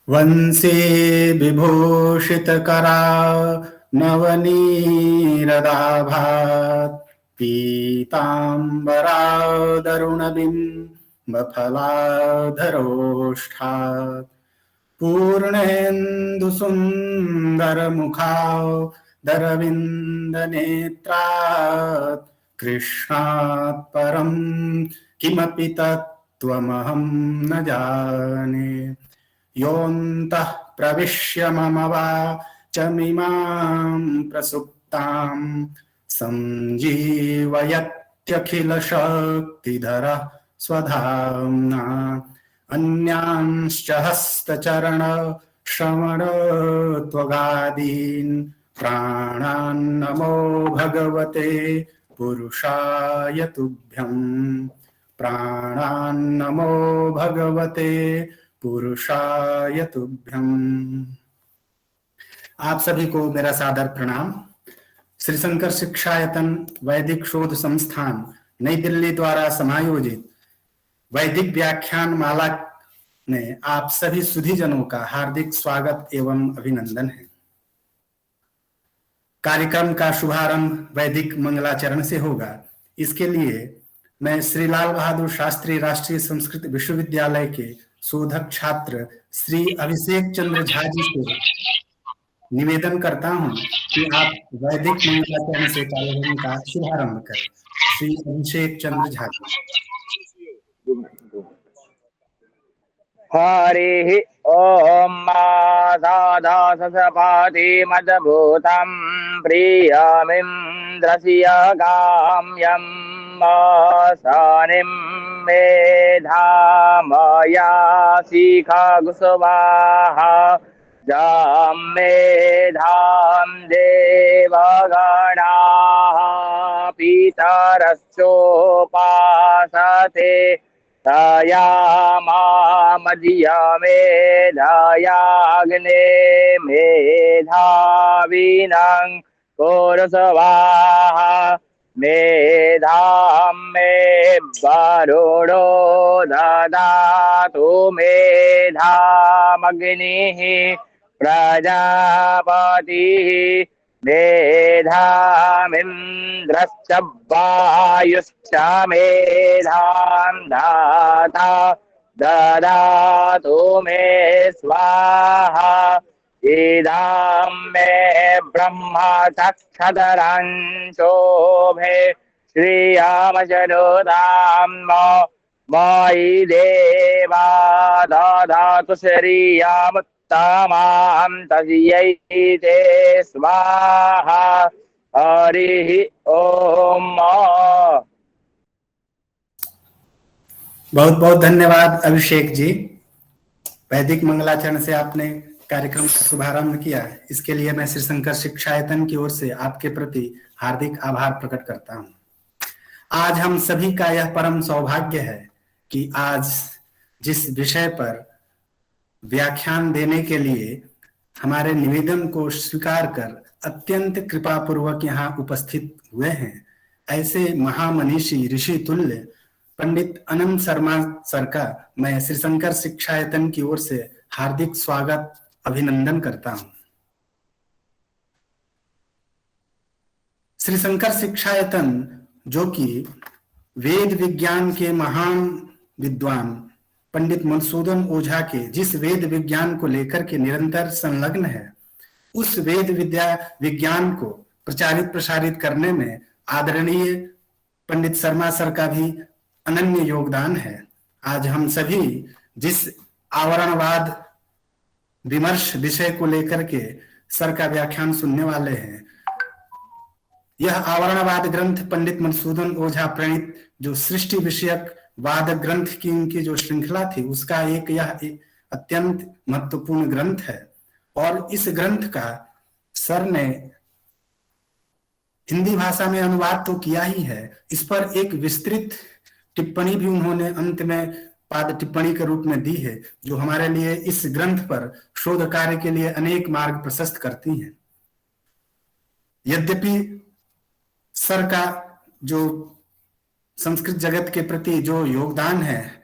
वंशे विभूषितकरा नवनीरदाभात् पीताम्बरादरुणबिम्बफलाधरोष्ठात् पूर्णेन्दुसुन्दरमुखादरविन्दनेत्रात् कृष्णात् परं किमपि तत्त्वमहं न जाने। योऽन्तः प्रविश्य मम वाचमिमां प्रसुप्तां संजीवयत्यखिलशक्तिधरः स्वधाम्ना अन्यांश्च हस्तचरणश्रवणत्वगादीन् प्राणान्नमो भगवते पुरुषाय तुभ्यम् प्राणान्नमो भगवते पुरुषाय तुभ्यम्। आप सभी को मेरा सादर प्रणाम। श्री शंकर शिक्षायतन वैदिक शोध संस्थान नई दिल्ली द्वारा समायोजित वैदिक व्याख्यान माला में आप सभी सुधीजनों का हार्दिक स्वागत एवं अभिनंदन है। कार्यक्रम का शुभारंभ वैदिक मंगलाचरण से होगा। इसके लिए मैं श्री लाल बहादुर शास्त्री राष्ट्रीय संस्कृत विश्वविद्यालय के शोधक छात्र श्री अभिषेक चंद्र झा जी से निवेदन करता हूं कि आप वैदिक मंगलाचरण से कार्यक्रम का शुभारंभ करें। श्री अभिषेक चंद्र झा जी। हरिः ॐ मासादा ससपाति मदभूतं प्रियमिन्द्रस्य काम्यं मासानिं मेधामया शिखगुसुवाः जां मेधां देवगणाः पितरश्चोपासते तया मामधियमेधायाग्ने मेधाविनं कुरु स्वाहा मेधां मे वरुणो ददातु मेधामग्निः प्रजापतिः मेधामिन्द्रश्च वायुश्च मेधां दाता ददातु मे स्वाहा इदं मे ब्रह्म चक्षधरं शोभे श्रियमजनुदां मयि देवा ददातु श्रियमुत्तमां तस्यै ते स्वाहा हरिः ॐ। बहुत बहुत धन्यवाद अभिषेक जी। वैदिक मंगलाचरण से आपने कार्यक्रम का शुभारंभ किया, इसके लिए मैं श्री शंकर शिक्षायतन की ओर से आपके प्रति हार्दिक आभार प्रकट करता हूं। आज हम सभी का यह परम सौभाग्य है कि आज जिस विषय पर व्याख्यान देने के लिए हमारे निवेदन को स्वीकार कर अत्यंत कृपा पूर्वक यहाँ उपस्थित हुए हैं, ऐसे महामनीषी ऋषि तुल्य पंडित अनंत शर्मा सर का मैं श्री शंकर शिक्षायतन की ओर से हार्दिक स्वागत अभिनंदन करता हूं। श्री शंकर शिक्षायतन जो कि वेद विज्ञान के महान विद्वान पंडित मधुसूदन ओझा के जिस वेद विज्ञान को लेकर के निरंतर संलग्न है, उस वेद विज्ञान को प्रचारित प्रसारित करने में आदरणीय पंडित शर्मा सर का भी अनन्य योगदान है। आज हम सभी जिस आवरणवाद विमर्श विषय को लेकर के सर का व्याख्यान सुनने वाले हैं, यह आवरणवाद ग्रंथ पंडित मधुसूदन ओझा प्रणीत जो सृष्टि विषयक वाद ग्रंथ की उनकी जो श्रृंखला थी, उसका यह एक अत्यंत महत्वपूर्ण ग्रंथ है। और इस ग्रंथ का सर ने हिंदी भाषा में अनुवाद तो किया ही है, इस पर एक विस्तृत टिप्पणी भी उन्होंने अंत में पाद टिप्पणी के रूप में दी है, जो हमारे लिए इस ग्रंथ पर शोध कार्य के लिए अनेक मार्ग प्रशस्त करती हैं। यद्यपि सर का जो संस्कृत जगत के प्रति जो योगदान है,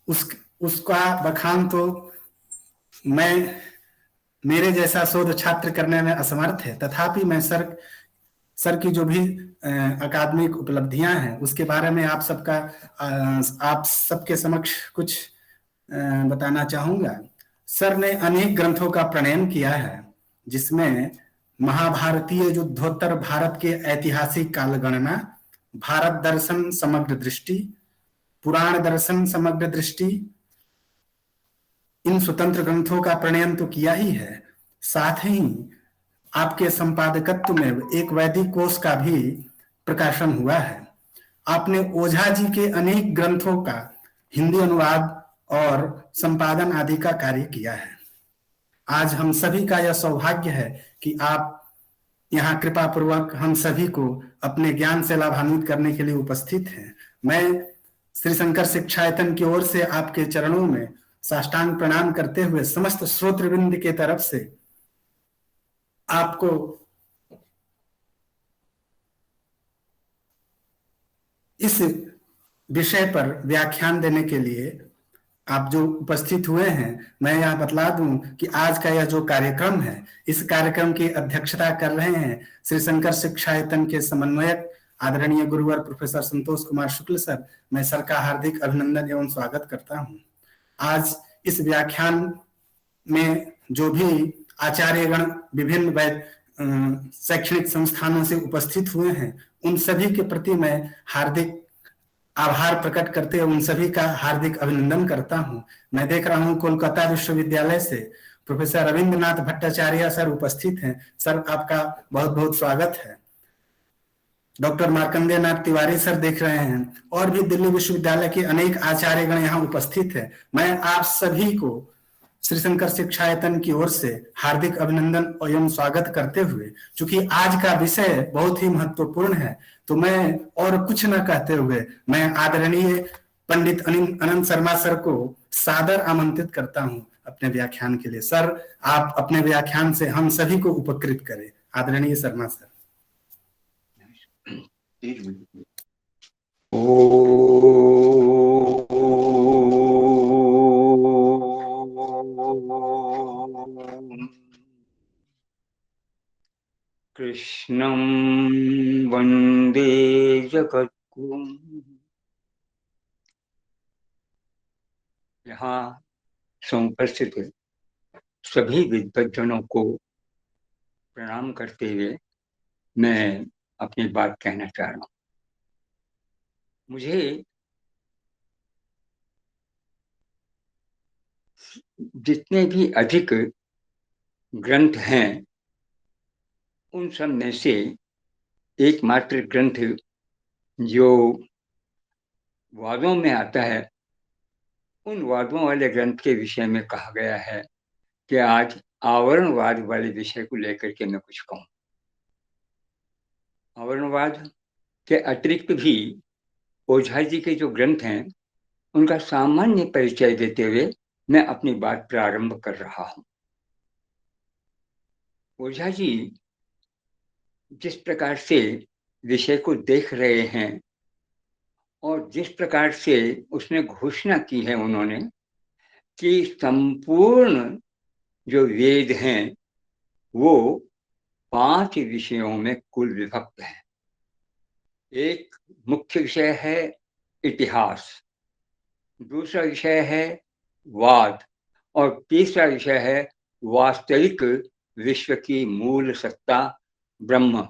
उसका बखान तो मैं मेरे जैसा शोध छात्र करने में असमर्थ है, तथापि मैं सर की जो भी अकादमिक उपलब्धियां हैं उसके बारे में आप सबके समक्ष कुछ बताना चाहूंगा। सर ने अनेक ग्रंथों का प्रणयन किया है, जिसमें महाभारतीय युद्धोत्तर भारत के ऐतिहासिक कालगणना, भारत दर्शन समग्र दृष्टि, पुराण दर्शन समग्र दृष्टि, इन स्वतंत्र ग्रंथों का प्रणयन तो किया ही है। साथ ही आपके संपादकत्व में एक वैदिक कोश का भी प्रकाशन हुआ है। आपने ओझा जी के अनेक ग्रंथों का हिंदी अनुवाद और संपादन आदि का कार्य किया है। आज हम सभी का यह सौभाग्य है कि आप यहाँ कृपा पूर्वक हम सभी को अपने ज्ञान से लाभान्वित करने के लिए उपस्थित हैं। मैं श्री शंकर शिक्षायतन की ओर से आपके चरणों में साष्टांग प्रणाम करते हुए समस्त श्रोतृवृंद के तरफ से आपको इस विषय पर व्याख्यान देने के लिए आप जो उपस्थित हुए हैं, मैं यह बतला दूं कि आज का यह जो कार्यक्रम है, इस कार्यक्रम की अध्यक्षता कर रहे हैं श्री शंकर शिक्षायतन के समन्वयक आदरणीय गुरुवर प्रोफेसर संतोष कुमार शुक्ल सर। मैं सर का हार्दिक अभिनंदन एवं स्वागत करता हूं। आज इस व्याख्यान में जो भी आचार्यगण विभिन्न शैक्षणिक संस्थानों से उपस्थित हुए हैं, उन सभी के प्रति मैं हार्दिक आभार प्रकट करते हुए उन सभी का हार्दिक अभिनंदन करता हूं। मैं देख रहा हूं कोलकाता विश्वविद्यालय से प्रोफेसर रविंद्रनाथ भट्टाचार्य सर उपस्थित हैं। सर, आपका बहुत बहुत स्वागत है। डॉक्टर मार्कंडेय नाथ तिवारी सर देख रहे हैं, और भी दिल्ली विश्वविद्यालय के अनेक आचार्यगण यहाँ उपस्थित है। मैं आप सभी को श्री शंकर शिक्षायतन की ओर से हार्दिक अभिनंदन एवं स्वागत करते हुए, चूंकि आज का विषय बहुत ही महत्वपूर्ण है, तो मैं और कुछ न कहते हुए मैं आदरणीय पंडित अनंत शर्मा सर को सादर आमंत्रित करता हूं अपने व्याख्यान के लिए। सर, आप अपने व्याख्यान से हम सभी को उपकृत करें। आदरणीय शर्मा सर। कृष्णं वंदे जगद्गुरुं। यहाँ समुपस्थित सभी विद्वज्जनों को प्रणाम करते हुए मैं अपनी बात कहना चाह रहा हूँ। मुझे जितने भी अधिक ग्रंथ हैं उन सब में से एकमात्र ग्रंथ जो वादों में आता है, उन वादों वाले ग्रंथ के विषय में कहा गया है कि आज आवरणवाद वाले विषय को लेकर के मैं कुछ कहूँ। आवरणवाद के अतिरिक्त भी ओझा जी के जो ग्रंथ हैं उनका सामान्य परिचय देते हुए मैं अपनी बात प्रारंभ कर रहा हूँ। ओझा जी जिस प्रकार से विषय को देख रहे हैं और जिस प्रकार से उसने घोषणा की है उन्होंने कि संपूर्ण जो वेद हैं वो 5 विषयों में कुल विभक्त है। एक मुख्य विषय है इतिहास, दूसरा विषय है वाद, और तीसरा विषय है वास्तविक विश्व की मूल सत्ता ब्रह्म।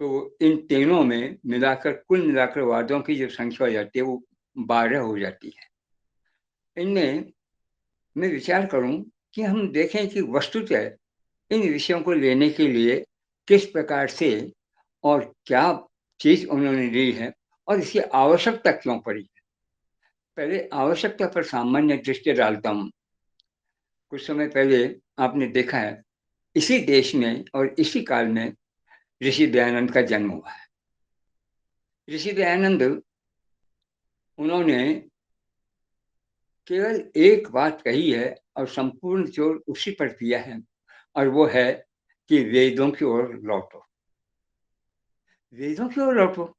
तो इन तीनों में मिलाकर कुल मिलाकर वादों की जो संख्या हो जाती है वो 12 हो जाती है। इनमें मैं विचार करूं कि हम देखें कि वस्तुतः इन विषयों को लेने के लिए किस प्रकार से और क्या चीज उन्होंने ली है और इसकी आवश्यकता क्यों पड़ी है। पहले आवश्यकता पर सामान्य दृष्टि डालता हूं। कुछ समय पहले आपने देखा है इसी देश में और इसी काल में ऋषि दयानंद का जन्म हुआ है। ऋषि दयानंद उन्होंने केवल एक बात कही है और संपूर्ण जोर उसी पर दिया है, और वो है कि वेदों की ओर लौटो। वेदों की ओर लौटो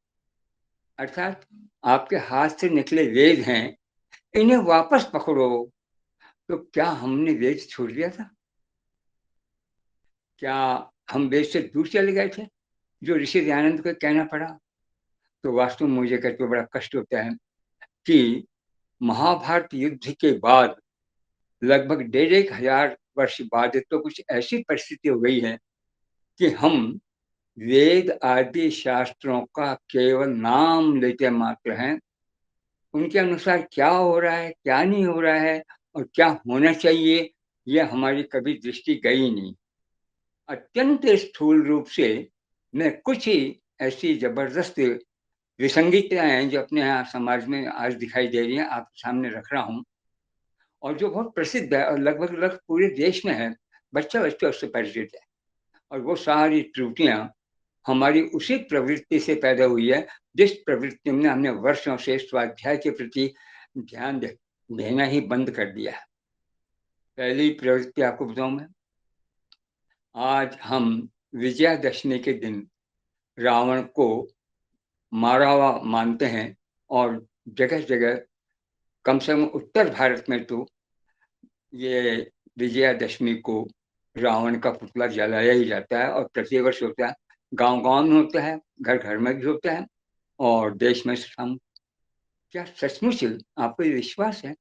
अर्थात आपके हाथ से निकले वेद हैं, इन्हें वापस पकड़ो, तो क्या हमने वेद छोड़ दिया था? क्या हम वेद से दूर चले गए थे, जो ऋषि दयानंद को कहना पड़ा? तो वास्तव में मुझे कहते बड़ा कष्ट होता है कि महाभारत युद्ध के बाद लगभग 1,500 वर्ष बाद तो कुछ ऐसी परिस्थिति हो गई है कि हम वेद आदि शास्त्रों का केवल नाम लेते मात्र हैं। उनके अनुसार क्या हो रहा है, क्या नहीं हो रहा है और क्या होना चाहिए, यह हमारी कभी दृष्टि गई नहीं। अत्यंत स्थूल रूप से मैं कुछ ही ऐसी जबरदस्त विसंगतियां हैं जो अपने यहाँ समाज में आज दिखाई दे रही हैं, आपके सामने रख रहा हूँ, और जो बहुत प्रसिद्ध है और लगभग पूरे देश में है। बच्चा बच्चा उससे परिचित है। और वो सारी त्रुटियां हमारी उसी प्रवृत्ति से पैदा हुई है जिस प्रवृत्ति में हमने वर्षों से स्वाध्याय के प्रति ध्यान देना ही बंद कर दिया है। पहली प्रवृत्ति आपको बताऊं मैं, आज हम विजयादशमी के दिन रावण को मारा हुआ मानते हैं और जगह जगह, कम से कम उत्तर भारत में तो ये विजयादशमी को रावण का पुतला जलाया ही जाता है और प्रतिवर्ष होता है। गांव-गांव में होता है, घर घर में भी होता है और देश में हम, क्या सचमुच आपको ये विश्वास है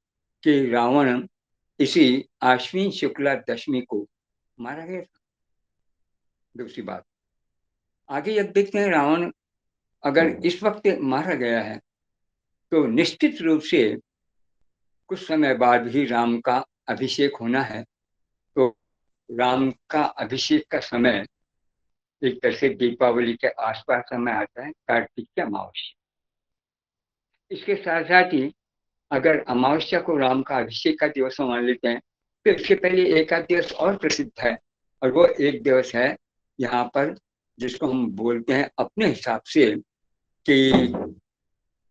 कि रावण इसी आश्विन शुक्ला दशमी को मारा गया था? दूसरी बात, आगे जब देखते हैं रावण अगर इस वक्त मारा गया है तो निश्चित रूप से कुछ समय बाद ही राम का अभिषेक होना है। तो राम का अभिषेक का समय एक तरह से दीपावली के आसपास समय आता है, कार्तिक की अमावस्या। इसके साथ साथ ही अगर अमावस्या को राम का अभिषेक का दिवस मान लेते हैं तो इसके पहले एक आध दिवस और प्रसिद्ध है, और वो एक दिवस है यहाँ पर जिसको हम बोलते हैं अपने हिसाब से कि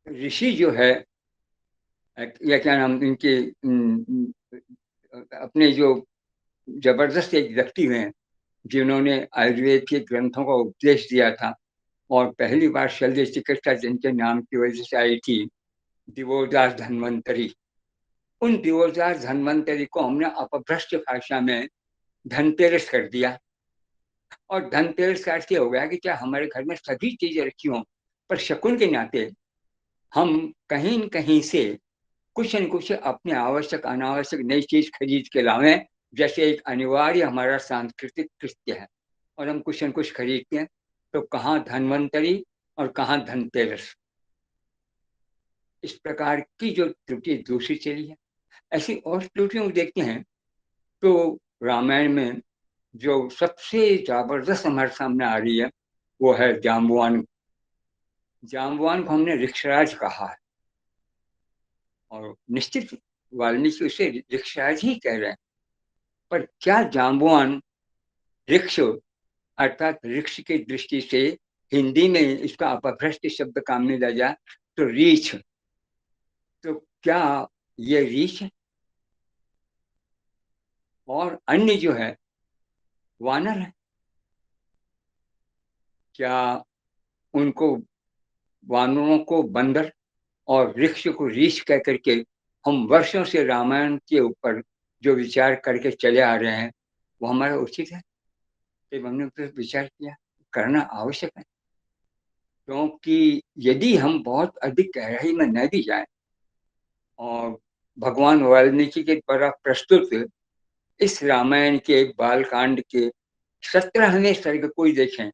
ऋषि जो है, या क्या नाम इनके, अपने जो जबरदस्त एक व्यक्ति हैं जिन्होंने आयुर्वेद के ग्रंथों का उपदेश दिया था और पहली बार शल्य चिकित्सा जिनके नाम की वजह से आई थी, दिवोदास धन्वंतरी। उन दिवोदास धन्वंतरी को हमने अपभ्रष्ट भाषा में धनतेरस कर दिया। और धनतेरस का अर्थ हो गया कि क्या हमारे घर में सभी चीजें रखी हों, पर शकुन के नाते हम कहीं न कहीं से कुछ न कुछ अपने आवश्यक अनावश्यक नई चीज खरीद के लावें, जैसे एक अनिवार्य हमारा सांस्कृतिक कृत्य है, और हम कुछ न कुछ खरीदते हैं। तो कहाँ धन्वंतरी और कहाँ धनतेरस, इस प्रकार की जो त्रुटि दूसरी चली है। ऐसी और त्रुटियों को देखते हैं तो रामायण में जो सबसे जबरदस्त हमारे सामने आ रही है वो है जाम्बवान। जाम्बवान को हमने ऋक्षराज कहा है और निश्चित वाल्मीकि उसे ऋक्षराज ही कह रहे हैं, पर क्या जाम्बवान ऋक्ष अर्थात ऋक्ष की दृष्टि से हिंदी में इसका अपभ्रष्ट शब्द काम में लिया जाए तो रीछ, तो क्या ये रीछ है? और अन्य जो है वानर है, क्या उनको, वानरों को बंदर और वृक्ष को रीछ कह करके हम वर्षों से रामायण के ऊपर जो विचार करके चले आ रहे हैं वो हमारा उचित है? जब हमने उस पर विचार किया, करना आवश्यक है, क्योंकि यदि हम बहुत अधिक गहराई में न भी जाए और भगवान वाल्मीकि के द्वारा प्रस्तुत इस रामायण के बालकांड के 17वें सर्ग को ही देखें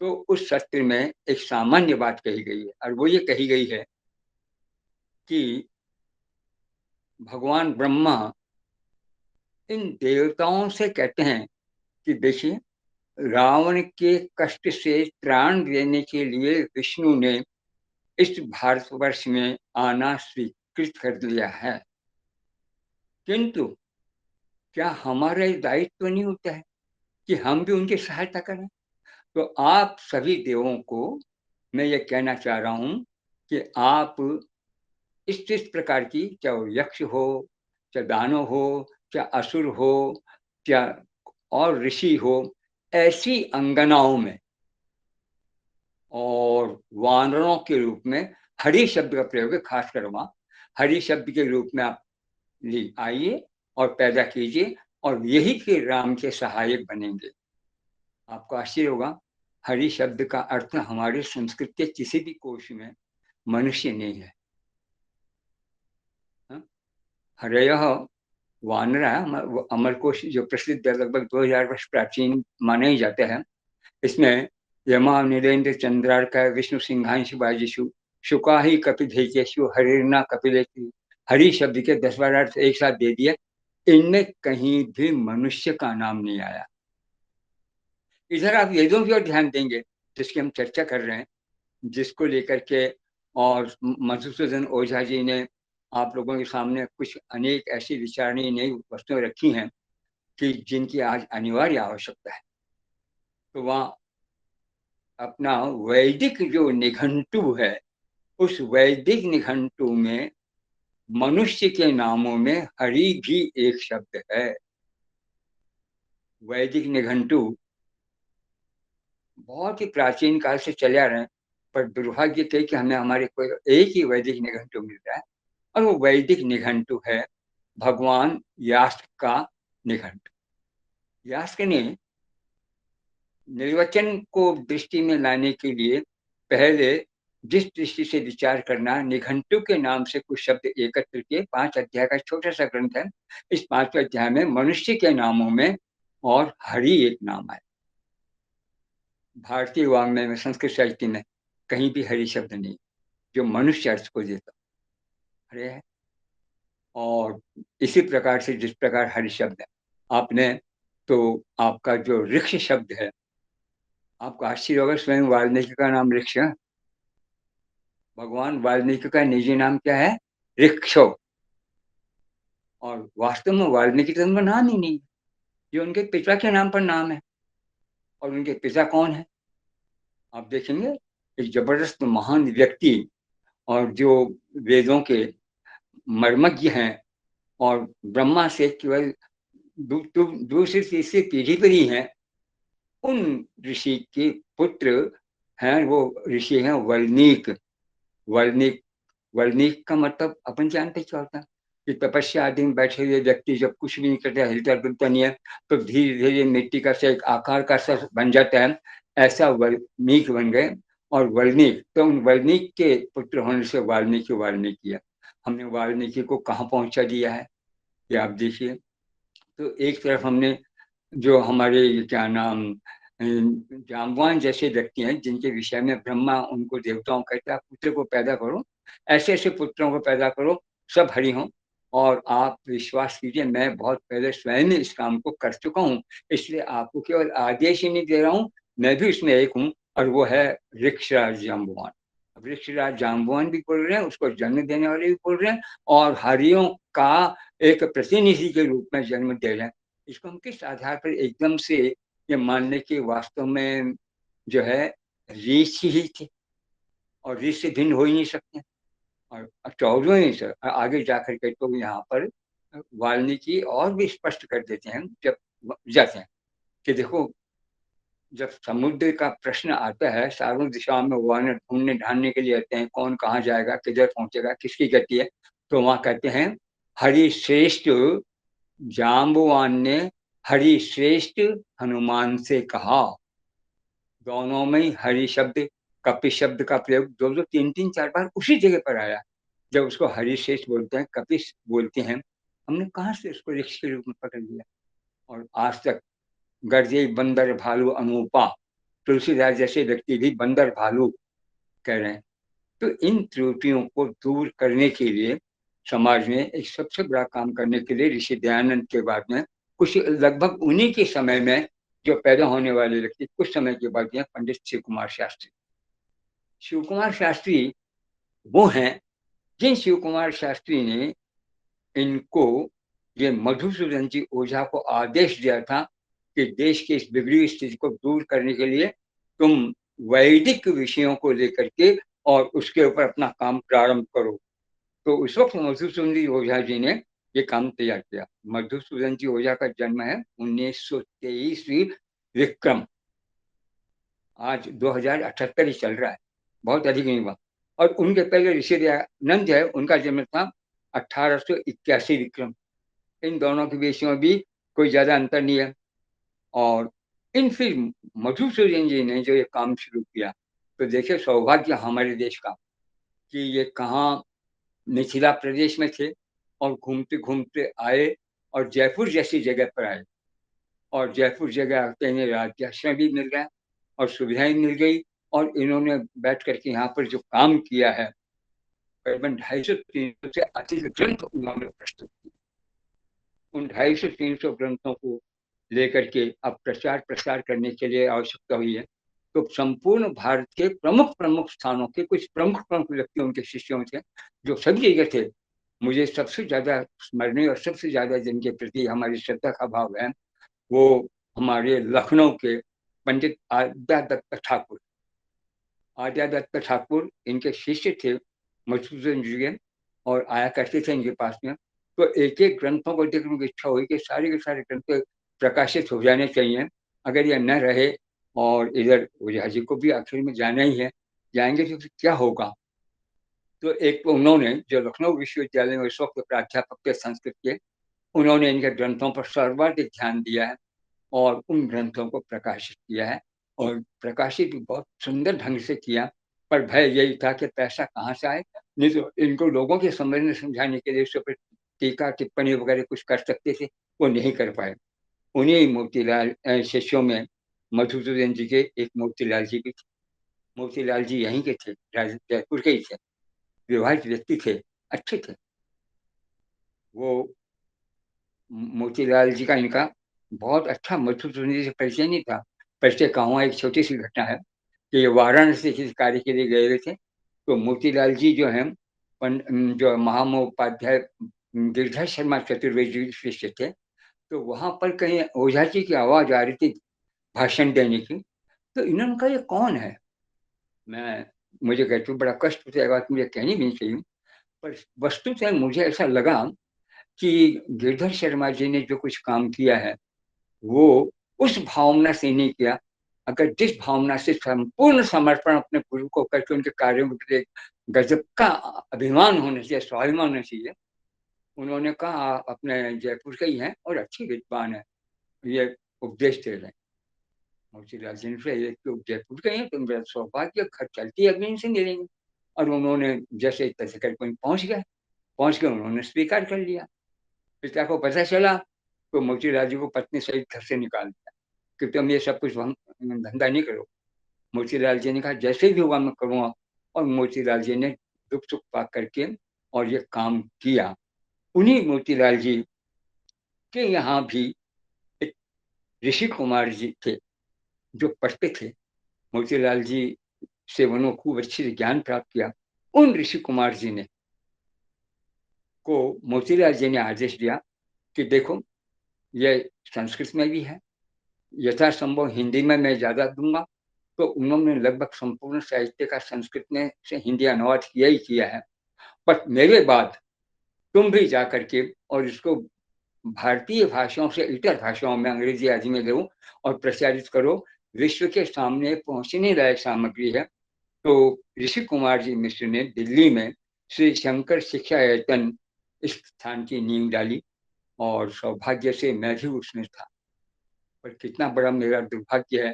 तो उस सत्र में एक सामान्य बात कही गई है, और वो ये कही गई है कि भगवान ब्रह्मा इन देवताओं से कहते हैं कि देखिए, रावण के कष्ट से त्राण देने के लिए विष्णु ने इस भारतवर्ष में आना स्वीकृत कर लिया है, किंतु क्या हमारा ये दायित्व नहीं होता है कि हम भी उनकी सहायता करें? तो आप सभी देवों को मैं ये कहना चाह रहा हूं कि आप इस प्रकार की, चाहे वो यक्ष हो, चाहे दानव हो, चाहे असुर हो, चाहे और ऋषि हो, ऐसी अंगनाओं में और वानरों के रूप में हरि शब्द का प्रयोग है, खासकर वहां हरि शब्द के रूप में आप आइए और पैदा कीजिए, और यही फिर राम के सहायक बनेंगे। आपको आश्चर्य होगा, हरि शब्द का अर्थ हमारे संस्कृत के किसी भी कोश में मनुष्य नहीं है। हरयः वानरा, अमरकोश जो प्रसिद्ध लगभग 2000 वर्ष प्राचीन माना ही जाता है, इसमें यमा नीलेन्द्र चंद्रार्क विष्णु सिंहांश बाजिशु शुका ही कपिधेकेशु हरिर्ना कपिलेशु, हरि शब्द के 10-12 अर्थ एक साथ दे दिए। इनमें कहीं भी मनुष्य का नाम नहीं आया। इधर आप वेदों की ओर ध्यान देंगे जिसकी हम चर्चा कर रहे हैं, जिसको लेकर के और मधुसूदन ओझा जी ने आप लोगों के सामने कुछ अनेक ऐसी विचारणीय नई वस्तुएं रखी हैं कि जिनकी आज अनिवार्य आवश्यकता है। तो वहाँ अपना वैदिक जो निघंटु है, उस वैदिक निघंटु में मनुष्य के नामों में हरि भी एक शब्द है। वैदिक निघंटु बहुत ही प्राचीन काल से चले आ रहे हैं, पर दुर्भाग्य थे कि हमें हमारे कोई एक ही वैदिक निघंटु मिल रहा है, और वो वैदिक निघंटु है भगवान यास्क का निघंटु। यास्क ने निर्वचन को दृष्टि में लाने के लिए पहले जिस दृष्टि से विचार करना, निघंटु के नाम से कुछ शब्द एकत्र किए। 5 अध्याय का छोटा सा ग्रंथ है। इस 5वें अध्याय में मनुष्य के नामों में और हरि एक नाम है। भारतीय वाङ्मय में, संस्कृत साहित्य में कहीं भी हरि शब्द नहीं जो मनुष्य अर्थ को देता हरे है। और इसी प्रकार से जिस प्रकार हरि शब्द है, आपने तो आपका जो ऋक्ष शब्द है, आपको आश्चर्य होगा, स्वयं वाल्मीकि का नाम ऋक्ष है। भगवान वाल्मीकि का निजी नाम क्या है? ऋक्षो। और वास्तव में वाल्मीकि तो उनका नाम ही नहीं, ये उनके पिता के नाम पर नाम है। और उनके पिता कौन है? आप देखेंगे, एक जबरदस्त महान व्यक्ति और जो वेदों के मर्मज्ञ हैं, और ब्रह्मा से केवल दूसरी तीसरी पीढ़ी पर ही हैं, उन ऋषि के पुत्र हैं। वो ऋषि हैं वल्मीक। वल्मीक, वल्मीक का मतलब अपन जानते क्या होता है कि तपस्या आदि में बैठे हुए व्यक्ति जब कुछ भी नहीं करता, हिलता डुलता नहीं है, तो धीरे धीरे मिट्टी का से एक आकार का सा बन जाता है। ऐसा वल्मीक बन गए। और वल्मीक, तो उन वल्मीक के पुत्र होने से वाल्मीकि वाल्मीकि है। हमने वाल्मीकि को कहाँ पहुंचा दिया है, ये आप देखिए। तो एक तरफ हमने जो हमारे क्या नाम जाम्बवान जैसे व्यक्ति हैं, जिनके विषय में ब्रह्मा उनको देवताओं कहता है, पुत्र को पैदा करो, ऐसे ऐसे पुत्रों को पैदा करो, सब हरि हों। और आप विश्वास कीजिए, मैं बहुत पहले स्वयं इस काम को कर चुका हूँ, इसलिए आपको केवल आदेश ही नहीं दे रहा हूँ, मैं भी उसमें एक हूँ, और वो है ऋक्षराज जाम्बवान। ऋक्षराज जाम्बवान भी बोल रहे हैं, उसको जन्म देने वाले भी बोल रहे हैं, और हरियों का एक प्रतिनिधि के रूप में जन्म दे रहे हैं। इसको हम किस आधार पर एकदम से ये मानने की वास्तव में जो है ऋषि ही थे, और ऋषि से भिन्न हो ही नहीं सकते। और 14वें से आगे जाकर के तो यहाँ पर वाल्मीकि और भी स्पष्ट कर देते हैं जब जाते हैं कि देखो, जब समुद्र का प्रश्न आता है, चारों दिशाओं में वानर ढूंढने ढांढने के लिए आते हैं, कौन कहाँ जाएगा, किधर पहुंचेगा, किसकी गति है, तो वहां कहते हैं हरि श्रेष्ठ जाम्बवान ने हरि श्रेष्ठ हनुमान से कहा। दोनों में हरि शब्द, कपि शब्द का प्रयोग दो 3-4 बार उसी जगह पर आया। जब उसको हरि श्रेष्ठ बोलते हैं, कपिश बोलते हैं, हमने कहाँ से उसको ऋषि के रूप में पकड़ लिया। और आज तक गर्जे बंदर भालू अनूपा, तुलसीदास जैसे व्यक्ति भी बंदर भालू कह रहे हैं। तो इन त्रुटियों को दूर करने के लिए समाज में एक सबसे बड़ा काम करने के लिए ऋषि दयानंद के बाद में कुछ लगभग उन्हीं के समय में जो पैदा होने वाले व्यक्ति कुछ समय के बाद में पंडित शिव कुमार शास्त्री। शिव कुमार शास्त्री वो हैं जिन शिव कुमार शास्त्री ने इनको, ये मधुसूदन जी ओझा को आदेश दिया था कि देश की इस बिगड़ी स्थिति को दूर करने के लिए तुम वैदिक विषयों को लेकर के और उसके ऊपर अपना काम प्रारंभ करो। तो उस वक्त मधुसूदन जी ओझा जी ने ये काम तैयार किया। मधुसूदन जी ओझा का जन्म है 1923 विक्रम, आज 2078 ही चल रहा है, बहुत अधिक नहीं हुआ। और उनके पहले ऋषि दयानंद है, उनका जन्म था 1881 विक्रम। इन दोनों के बीच में भी कोई ज्यादा अंतर नहीं है। और इन फिर मधुसूदन जी ने जो ये काम शुरू किया, तो देखिए सौभाग्य हमारे देश का कि ये कहाँ मिथिला प्रदेश में थे और घूमते घूमते आए और जयपुर जैसी जगह पर आए, और जयपुर जगह आते इन्हें राज्याश्रय भी मिल गया और सुविधाएं मिल गई, और इन्होंने बैठ करके यहाँ पर जो काम किया है, करीबन 250-300 से अधिक ग्रंथ उन्होंने प्रस्तुत किए। उन 250-300 ग्रंथों को लेकर के अब प्रचार प्रसार करने के लिए आवश्यकता हुई है। तो संपूर्ण भारत के प्रमुख प्रमुख स्थानों के कुछ प्रमुख प्रमुख व्यक्ति उनके शिष्यों थे जो सभी जगह थे। मुझे सबसे ज्यादा स्मरणीय और सबसे ज्यादा जिनके प्रति हमारी श्रद्धा का भाव है, वो हमारे लखनऊ के पंडित आद्या दत्त ठाकुर। आद्या दत्त ठाकुर इनके शिष्य थे मधुसूदन जी के, और आया करते थे इनके पास में। तो एक एक ग्रंथों को देखने की इच्छा हुई कि सारे के सारे ग्रंथ प्रकाशित हो जाने चाहिए। अगर यह न रहे, और इधर ओझा जी को भी आखिर में जाना ही है, जाएंगे तो फिर क्या होगा। तो एक तो उन्होंने जो लखनऊ विश्वविद्यालय में उस वक्त प्राध्यापक थे संस्कृत के, उन्होंने इनके ग्रंथों पर सर्वाधिक ध्यान दिया है और उन ग्रंथों को प्रकाशित किया है, और प्रकाशित भी बहुत सुंदर ढंग से किया। पर भय यही था कि पैसा कहाँ से आए, नहीं तो इनको लोगों के समझने समझाने के लिए उसके ऊपर टीका टिप्पणी वगैरह कुछ कर सकते थे, वो नहीं कर पाए। उन्हीं मोतीलाल शिष्यों में मधुसूदन जी के एक मोतीलाल जी भी थे। मोतीलाल जी यहीं के थे, जयपुर के ही थे, विवाहित व्यक्ति थे, अच्छे थे। वो मोतीलाल जी का इनका बहुत अच्छा मधुसूदन जी से परिचय नहीं था। परिचय कहूँ, एक छोटी सी घटना है कि वाराणसी किसी कार्य के लिए गए हुए थे। तो मोतीलाल जी जो है जो महामहोपाध्याय गिरधर शर्मा चतुर्वेदी शिष्य थे, तो वहां पर कहीं ओझा जी की आवाज आ रही थी भाषण देने की। तो इन्होंने कहा ये कौन है। मुझे कहते बड़ा कष्ट होता है, बात मुझे कहनी भी नहीं चाहिए, पर वस्तु से मुझे ऐसा लगा कि गिरधर शर्मा जी ने जो कुछ काम किया है वो उस भावना से नहीं किया। अगर जिस भावना से संपूर्ण समर्पण अपने गुरु को करके उनके कार्यों के लिए गजब का अभिमान होना चाहिए, स्वाभिमान होना चाहिए। उन्होंने कहा अपने जयपुर के ही हैं और अच्छी विद्वान है, ये उपदेश दे रहे हैं। मोतीलाल जी ने तो जयपुर के हैं, तो मेरा सौभाग्य, घर चलती है, अभी इनसे मिलेंगे। और उन्होंने जैसे तैसे करके पहुंच गए, उन्होंने स्वीकार कर लिया। पिता को पता चला तो मोतीलाल जी को पत्नी सहित घर से निकाल दिया कि तुम ये सब कुछ धंधा नहीं करो। मोतीलाल जी ने कहा जैसे भी होगा मैं करूँगा, और मोतीलाल जी ने दुख सुख पा करके और ये काम किया। उन्हीं मोतीलाल जी के यहाँ भी एक ऋषि कुमार जी थे जो पढ़ते थे। मोतीलाल जी से उन्होंने खूब अच्छी से ज्ञान प्राप्त किया। उन ऋषि कुमार जी ने को मोतीलाल जी ने आदेश दिया कि देखो ये संस्कृत में भी है, यथासंभव हिंदी में मैं ज्यादा दूंगा। तो उन्होंने लगभग संपूर्ण साहित्य का संस्कृत में से हिंदी अनुवाद किया ही किया है। पर मेरे बाद तुम भी जा करके और इसको भारतीय भाषाओं से इतर भाषाओं में, अंग्रेजी आदि में दो और प्रचारित करो। विश्व के सामने पहुंचने लायक सामग्री है। तो ऋषि कुमार जी मिश्र ने दिल्ली में श्री शंकर शिक्षा आयतन इस स्थान की नींव डाली, और सौभाग्य से मैं भी उसमें था। पर कितना बड़ा मेरा दुर्भाग्य है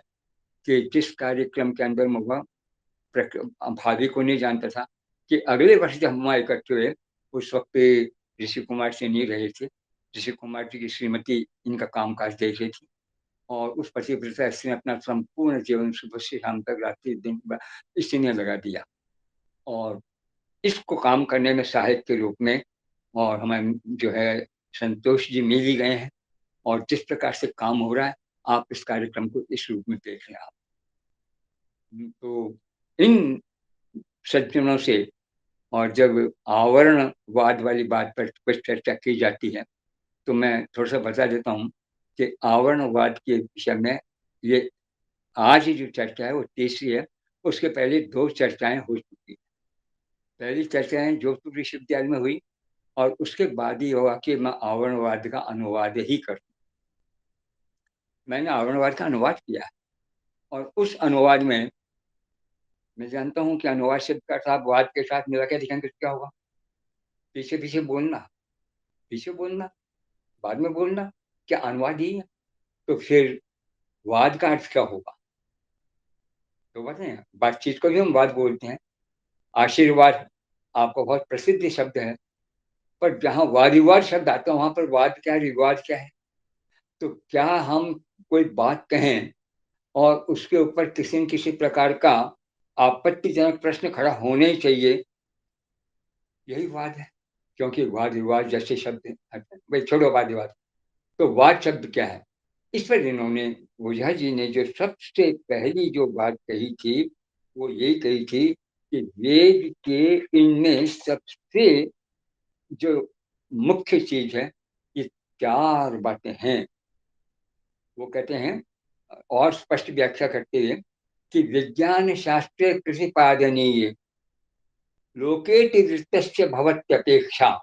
कि जिस कार्यक्रम के अंदर मैं हुआ, भाभी को नहीं जानता था कि अगले वर्ष जब हम वहाँ इकट्ठे हुए, उस वक्त ऋषि कुमार से नहीं रहे थे। ऋषि कुमार जी की श्रीमती इनका कामकाज देख रही थी, और उस पतिव्रता स्त्री ने अपना संपूर्ण जीवन सुबह से शाम तक, रात्रि दिन इसी ने लगा दिया, और इसको काम करने में सहायक के रूप में और हमें जो है संतोष जी मिल ही गए हैं। और जिस प्रकार से काम हो रहा है, आप इस कार्यक्रम को इस रूप में देख रहे हैं। आप तो इन सज्जनों से, और जब आवरणवाद वाली बात पर कुछ चर्चा की जाती है, तो मैं थोड़ा सा बता देता हूँ कि आवरणवाद के विषय में ये आज ही जो चर्चा है वो तीसरी है। उसके पहले दो चर्चाएं हो चुकी। पहली चर्चाएं जोधपुर विश्वविद्यालय में हुई, और उसके बाद ही हुआ कि मैं आवरणवाद का अनुवाद ही करूँ। मैंने आवरणवाद का अनुवाद किया, और उस अनुवाद में मैं जानता हूँ कि अनुवाद शब्द का अर्थ आप वाद के साथ मिला के दिखाएंगे तो क्या होगा, पीछे पीछे बोलना, पीछे बोलना, बाद में बोलना, क्या अनुवाद ही है? तो फिर वाद का अर्थ क्या होगा? तो बताएं, बातचीत को भी हम वाद बोलते हैं। आशीर्वाद आपका बहुत प्रसिद्ध शब्द है, पर जहाँ वाद विवाद शब्द आता है वहां पर वाद क्या है, विवाद क्या है? तो क्या हम कोई बात कहें और उसके ऊपर किसी न किसी प्रकार का आपत्तिजनक प्रश्न खड़ा होने ही चाहिए, यही वाद है। क्योंकि वाद विवाद जैसे शब्द भाई छोड़ो वाद विवाद, तो वाद शब्द क्या है? इस पर इन्होंने, ओझा जी ने जो सबसे पहली जो बात कही थी वो यही कही थी कि वेद के इनमें सबसे जो मुख्य चीज है, ये 4 बातें हैं। वो कहते हैं और स्पष्ट व्याख्या करते हुए कि विज्ञान शास्त्रे प्रतिपादनीय लोकेति वृत्तस्य भवत्यपेक्षा।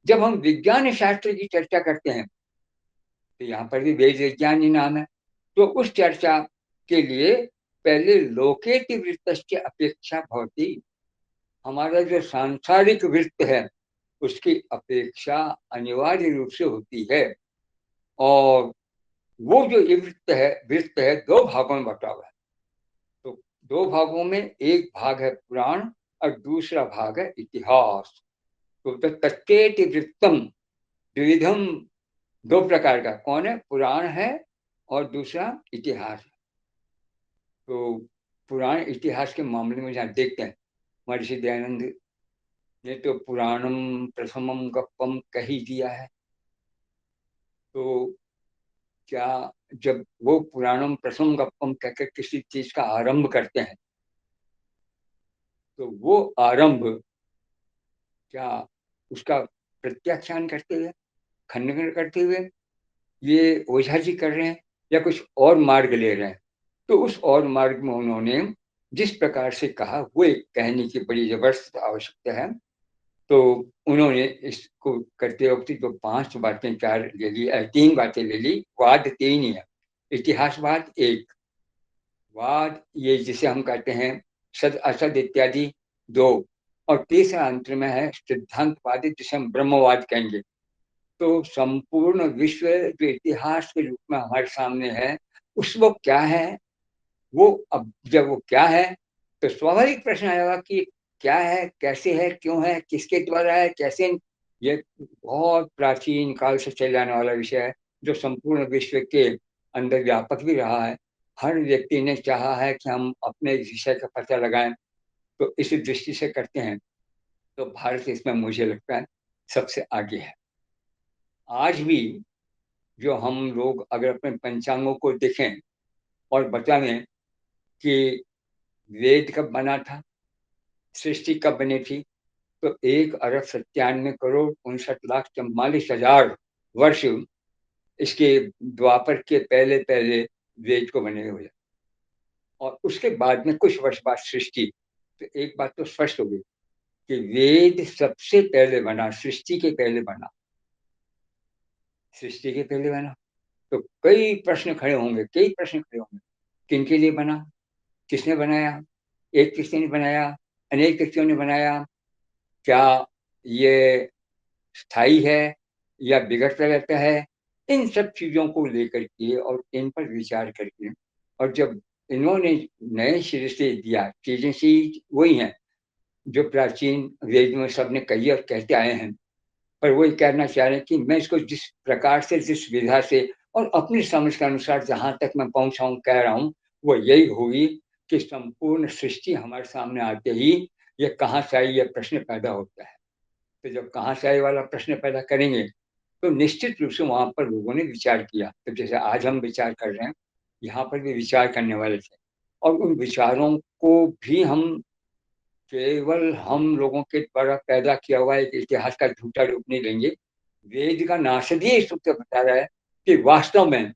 जब हम विज्ञान शास्त्र की चर्चा करते हैं तो यहाँ पर भी वेद विज्ञान ही नाम है, तो उस चर्चा के लिए पहले लोकेति वृत्तस्य अपेक्षा भवति, हमारा जो सांसारिक वृत्त है उसकी अपेक्षा अनिवार्य रूप से होती है। और वो जो ये वृत्त है 2 भागों में बटा हुआ है। तो 2 भागों में एक भाग है पुराण और दूसरा भाग है इतिहास। तो तत्तेति वृत्तम द्विविधम, 2 प्रकार का, कौन है? पुराण है और दूसरा इतिहास है। तो पुराण इतिहास के मामले में जहाँ देखते हैं, महर्षि दयानंद ने तो पुराणम प्रथमम गप्पम कह ही दिया है। तो क्या जब वो पुराणम प्रथम गप्पम कहकर किसी चीज का आरंभ करते हैं तो वो आरंभ क्या उसका प्रत्याख्यान करते हुए, खंडन करते हुए ये ओझा जी कर रहे हैं या कुछ और मार्ग ले रहे हैं? तो उस और मार्ग में उन्होंने जिस प्रकार से कहा वो एक कहने की बड़ी जबरदस्त आवश्यकता है। तो उन्होंने इसको करते वक्त जो 5 बातें 4 ले ली, 3 बातें ले ली। वाद 3 ही है, इतिहासवाद 1, वाद ये जिसे हम कहते हैं सद असद इत्यादि 2, और तीसरा अंतर में है सिद्धांतवाद जिसे हम ब्रह्मवाद कहेंगे। तो संपूर्ण विश्व जो इतिहास के रूप में हमारे सामने है उस वो क्या है, वो अब जब वो क्या है तो स्वाभाविक प्रश्न आएगा कि क्या है, कैसे है, क्यों है, किसके द्वारा है, कैसे। ये बहुत प्राचीन काल से चले आने वाला विषय है जो संपूर्ण विश्व के अंदर व्यापक भी रहा है। हर व्यक्ति ने चाहा है कि हम अपने विषय का पता लगाएं, तो इस दृष्टि से करते हैं। तो भारत इसमें मुझे लगता है सबसे आगे है। आज भी जो हम लोग अगर अपने पंचांगों को देखें और बताएं कि वेद कब बना था, सृष्टि कब बनी थी, तो 1,97,59,44,44,000 वर्ष इसके द्वापर के पहले पहले वेद को बने हुए, और उसके बाद में कुछ वर्ष बाद सृष्टि। तो एक बात तो स्पष्ट हो गई कि वेद सबसे पहले बना, सृष्टि के पहले बना, सृष्टि के पहले बना। तो कई प्रश्न खड़े होंगे, किनके लिए बना, किसने बनाया, एक किसने बनाया, अनेक व्यक्तियों ने बनाया, क्या ये स्थायी है या बिगड़ता रहता है, इन सब चीजों को लेकर के और इन पर विचार करके, और जब इन्होंने नए सिरे से दिया, चीजें सी वही हैं जो प्राचीन वेद में सबने कही और कहते आए हैं, पर वही कहना चाह रहे हैं कि मैं इसको जिस प्रकार से, जिस विधा से और अपनी समझ के अनुसार जहां तक मैं पहुंचा हूं कह रहा हूं, वो यही हुई कि संपूर्ण सृष्टि हमारे सामने आते ही ये कहाँ से आई, यह प्रश्न पैदा होता है। तो जब कहाँ से आई वाला प्रश्न पैदा करेंगे तो निश्चित रूप से वहां पर लोगों ने विचार किया। तो जैसे आज हम विचार कर रहे हैं, यहाँ पर भी विचार करने वाले थे, और उन विचारों को भी हम केवल हम लोगों के द्वारा पैदा किया हुआ एक इतिहास का झूठा रूप नहीं लेंगे। वेद का नासदीय सूत्र बता रहा है कि वास्तव में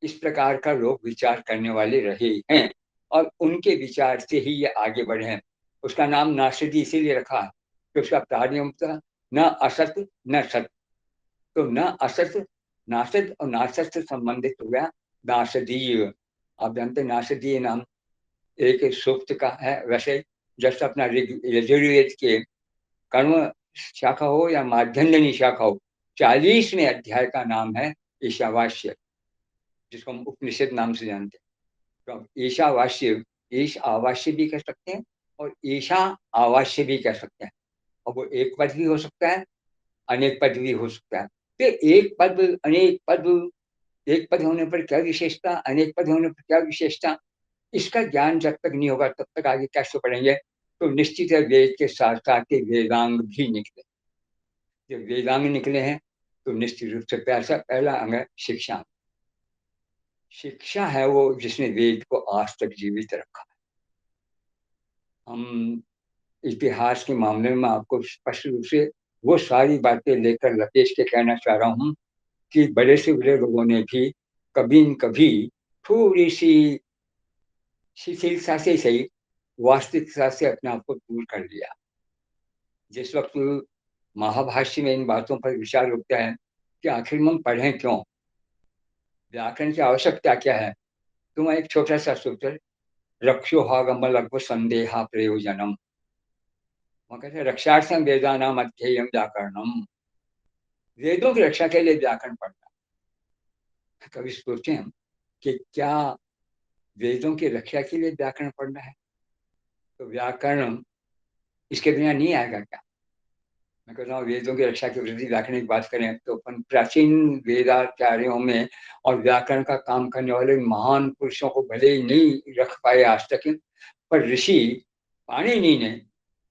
इस प्रकार का लोग विचार करने वाले रहे हैं और उनके विचार से ही ये आगे बढ़े हैं। उसका नाम नासदी इसीलिए रखा है कि उसका प्रारंभ था न असत न सत। तो न असत, नासद और नासद से संबंधित हो गया नासदीय। आप जानते नासदीय नाम एक सूक्त का है। वैसे जैसे अपना यजुर्वेद के कर्म शाखा हो या माध्यन्दिनी शाखा हो, 40वें अध्याय का नाम है ईशावास्य, जिसको हम उपनिषद नाम से जानते हैं। तो हम ईशावास्य, ईश आवास्य भी कह सकते हैं और ईशा आवास्य भी कह सकते हैं। और वो एक पद भी हो सकता है, अनेक पद भी हो सकता है। तो एक पद, अनेक पद, एक पद होने पर क्या विशेषता, अनेक पद होने पर क्या विशेषता, इसका ज्ञान जब तक नहीं होगा तब तक आगे कैसे पढ़ेंगे। तो निश्चित है वेद के साथ साथ के वेदांग भी निकले। जब वेदांग निकले हैं तो निश्चित रूप से पहला अंग है शिक्षा। शिक्षा है वो जिसने वेद को आज तक जीवित रखा है। हम इतिहास के मामले में आपको स्पष्ट रूप से वो सारी बातें लेकर लपेट के कहना चाह रहा हूँ कि बड़े से बड़े लोगों ने भी कभी न कभी थोड़ी सी शिथिलता से सही वास्तविकता से अपने आप को दूर कर लिया। जिस वक्त महाभाष्य में इन बातों पर विचार उठता है कि आखिर हम पढ़ें क्यों, व्याकरण की आवश्यकता क्या है, तो मैं एक छोटा सा सूत्र, रक्षोहागम लघु संदेहा प्रयोजनम, वो कहते हैं रक्षार्थम वेदानाम अध्ययम व्याकरणम, वेदों की रक्षा के लिए व्याकरण पढ़ना। कभी सोचें हम कि क्या वेदों की रक्षा के लिए व्याकरण पढ़ना है, तो व्याकरण इसके बिना नहीं आएगा क्या। मैं कहता हूँ वेदों की रक्षा के प्रति व्याकरण की बात करें तो अपन प्राचीन वेदाचार्यों में और व्याकरण का काम करने वाले महान पुरुषों को भले ही नहीं रख पाए आज तक, पर ऋषि पाणिनि ने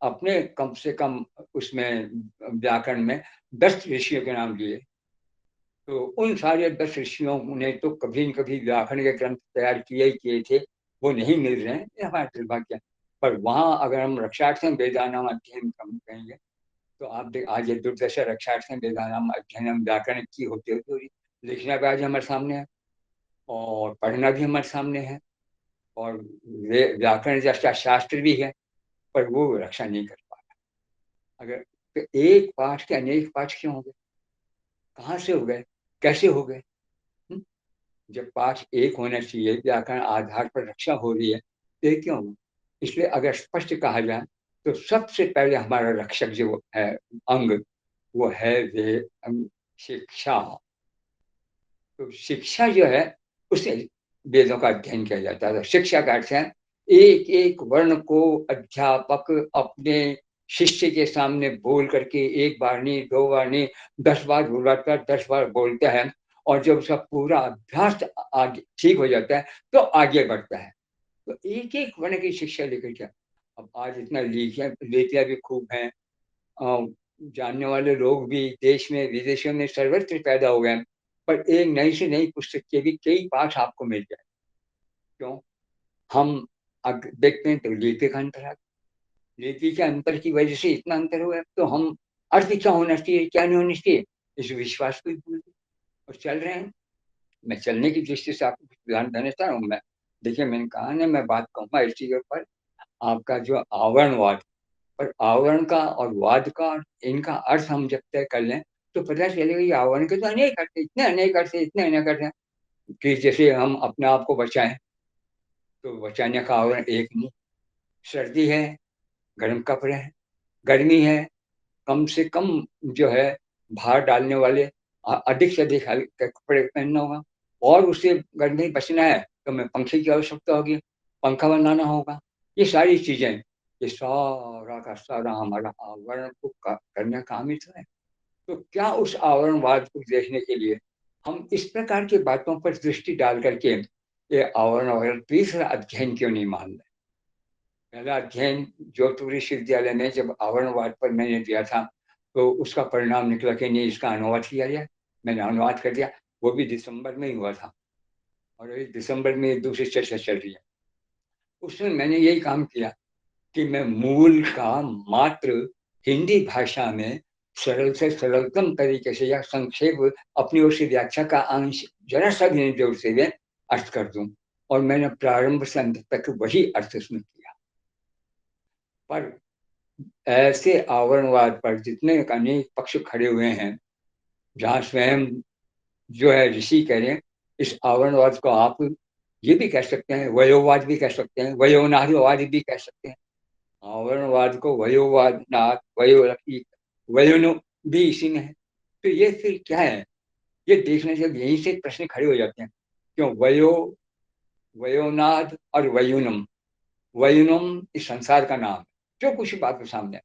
अपने कम से कम उसमें व्याकरण में 10 ऋषियों के नाम लिए। तो उन सारे 10 ऋषियों ने तो कभी न कभी व्याकरण के ग्रंथ तैयार किए ही किए थे, वो नहीं मिल रहे हैं, ये हमारा दुर्भाग्य। पर वहाँ अगर हम रक्षार्थम वेदानाम अध्ययन कहेंगे तो आप आज ये दुर्दशा रक्षार्थम वेदानाम अध्ययन व्याकरण की होते हुए लिखना भी आज हमारे सामने है और पढ़ना भी हमारे सामने है और व्याकरण जैसा शास्त्र भी है, पर वो रक्षा नहीं कर पा रहा। अगर तो एक पाठ के अनेक पाठ क्यों हो गए, कहाँ से हो गए, कैसे हो गए? जब पाठ एक होना चाहिए, व्याकरण आधार पर रक्षा हो रही है, तो ये क्यों हो? इसलिए अगर स्पष्ट कहा जाए तो सबसे पहले हमारा रक्षक जो है अंग, वो है शिक्षा। तो शिक्षा जो है उसे वेदों का अध्ययन किया जाता है। शिक्षा का अर्थ है एक एक वर्ण को अध्यापक अपने शिष्य के सामने बोल करके एक बार नहीं, 2 बार नहीं, 10 बार बुलाकर 10 बार बोलता है और जब उसका पूरा अभ्यास आगे ठीक हो जाता है तो आगे बढ़ता है। तो एक एक वर्ण की शिक्षा लेकर के अब आज इतना लीचियां भी खूब हैं, जानने वाले लोग भी देश में विदेशों में सर्वत्र पैदा हो गए, पर एक नई से नई पुस्तक के भी कई पाठ आपको मिल जाए। क्यों? हम अब देखते हैं तो लिपि का अंतर है, लिपि के अंतर की वजह से इतना अंतर हुआ, तो हम अर्थ क्या होना चाहिए क्या नहीं होना चाहिए इस विश्वास को भूल गए और चल रहे हैं। मैं चलने की दृष्टि से आपको ध्यान देना चाह रहा हूँ। मैं देखिए, मैंने कहा ना, मैं बात कहूँगा इस चीज पर आपका जो आवरणवाद, पर आवरण का और वाद का इनका अर्थ हम जब तय कर लें तो पता चलेगा ये आवरण के तो अनेक अर्थ है, इतने अनेक अर्थ है, इतने अनेक अर्थ है कि जैसे हम अपने आप को बचाएं तो बचाने का आवरण एक नहीं। सर्दी है, गर्म कपड़े हैं, गर्मी है, कम से कम जो है भार डालने वाले अधिक से अधिक हल्के कपड़े पहनना होगा, और उससे गर्मी बचना है तो हमें पंखे की आवश्यकता होगी, पंखा बनाना होगा। ये सारी चीजें, ये सारा का सारा हमारा आवरण को करने का काम ही है। तो क्या उस आवरणवाद को देखने के लिए हम इस प्रकार की बातों पर दृष्टि डाल करके ये आवरण और तीसरा अध्ययन क्यों नहीं मान रहे? पहला अध्ययन जोधपुर विश्वविद्यालय में जब आवरणवाद पर मैंने दिया था तो उसका परिणाम निकला कि नहीं, इसका अनुवाद किया जाए। मैंने अनुवाद कर दिया, वो भी दिसंबर में ही हुआ था और अभी दिसंबर में दूसरी चर्चा चल रही है। उसमें मैंने यही काम किया कि मैं मूल का मात्र हिंदी भाषा में सरल से सरलतम तरीके से या संक्षेप अपनी ओर से व्याख्या का अंश जरा सा भी नहीं जोड़ते हुए अर्थ कर दूं, और मैंने प्रारंभ से अंत तक वही अर्थ उसमें किया। पर ऐसे आवरणवाद पर जितने अनेक पक्ष खड़े हुए हैं, जहाँ स्वयं जो है ऋषि कह रहे हैं, इस आवरणवाद को आप ये भी कह सकते हैं, वयोवाद भी कह सकते हैं, वयोनादवाद भी कह सकते हैं। आवरणवाद को वयोवाद, नाद, वयोनु भी इसी में है। तो ये फिर क्या है, ये देखने से यहीं से प्रश्न खड़े हो जाते हैं। क्यों वयोनाद और वयुनम, वयुनम इस संसार का नाम है, जो कुछ बात के सामने,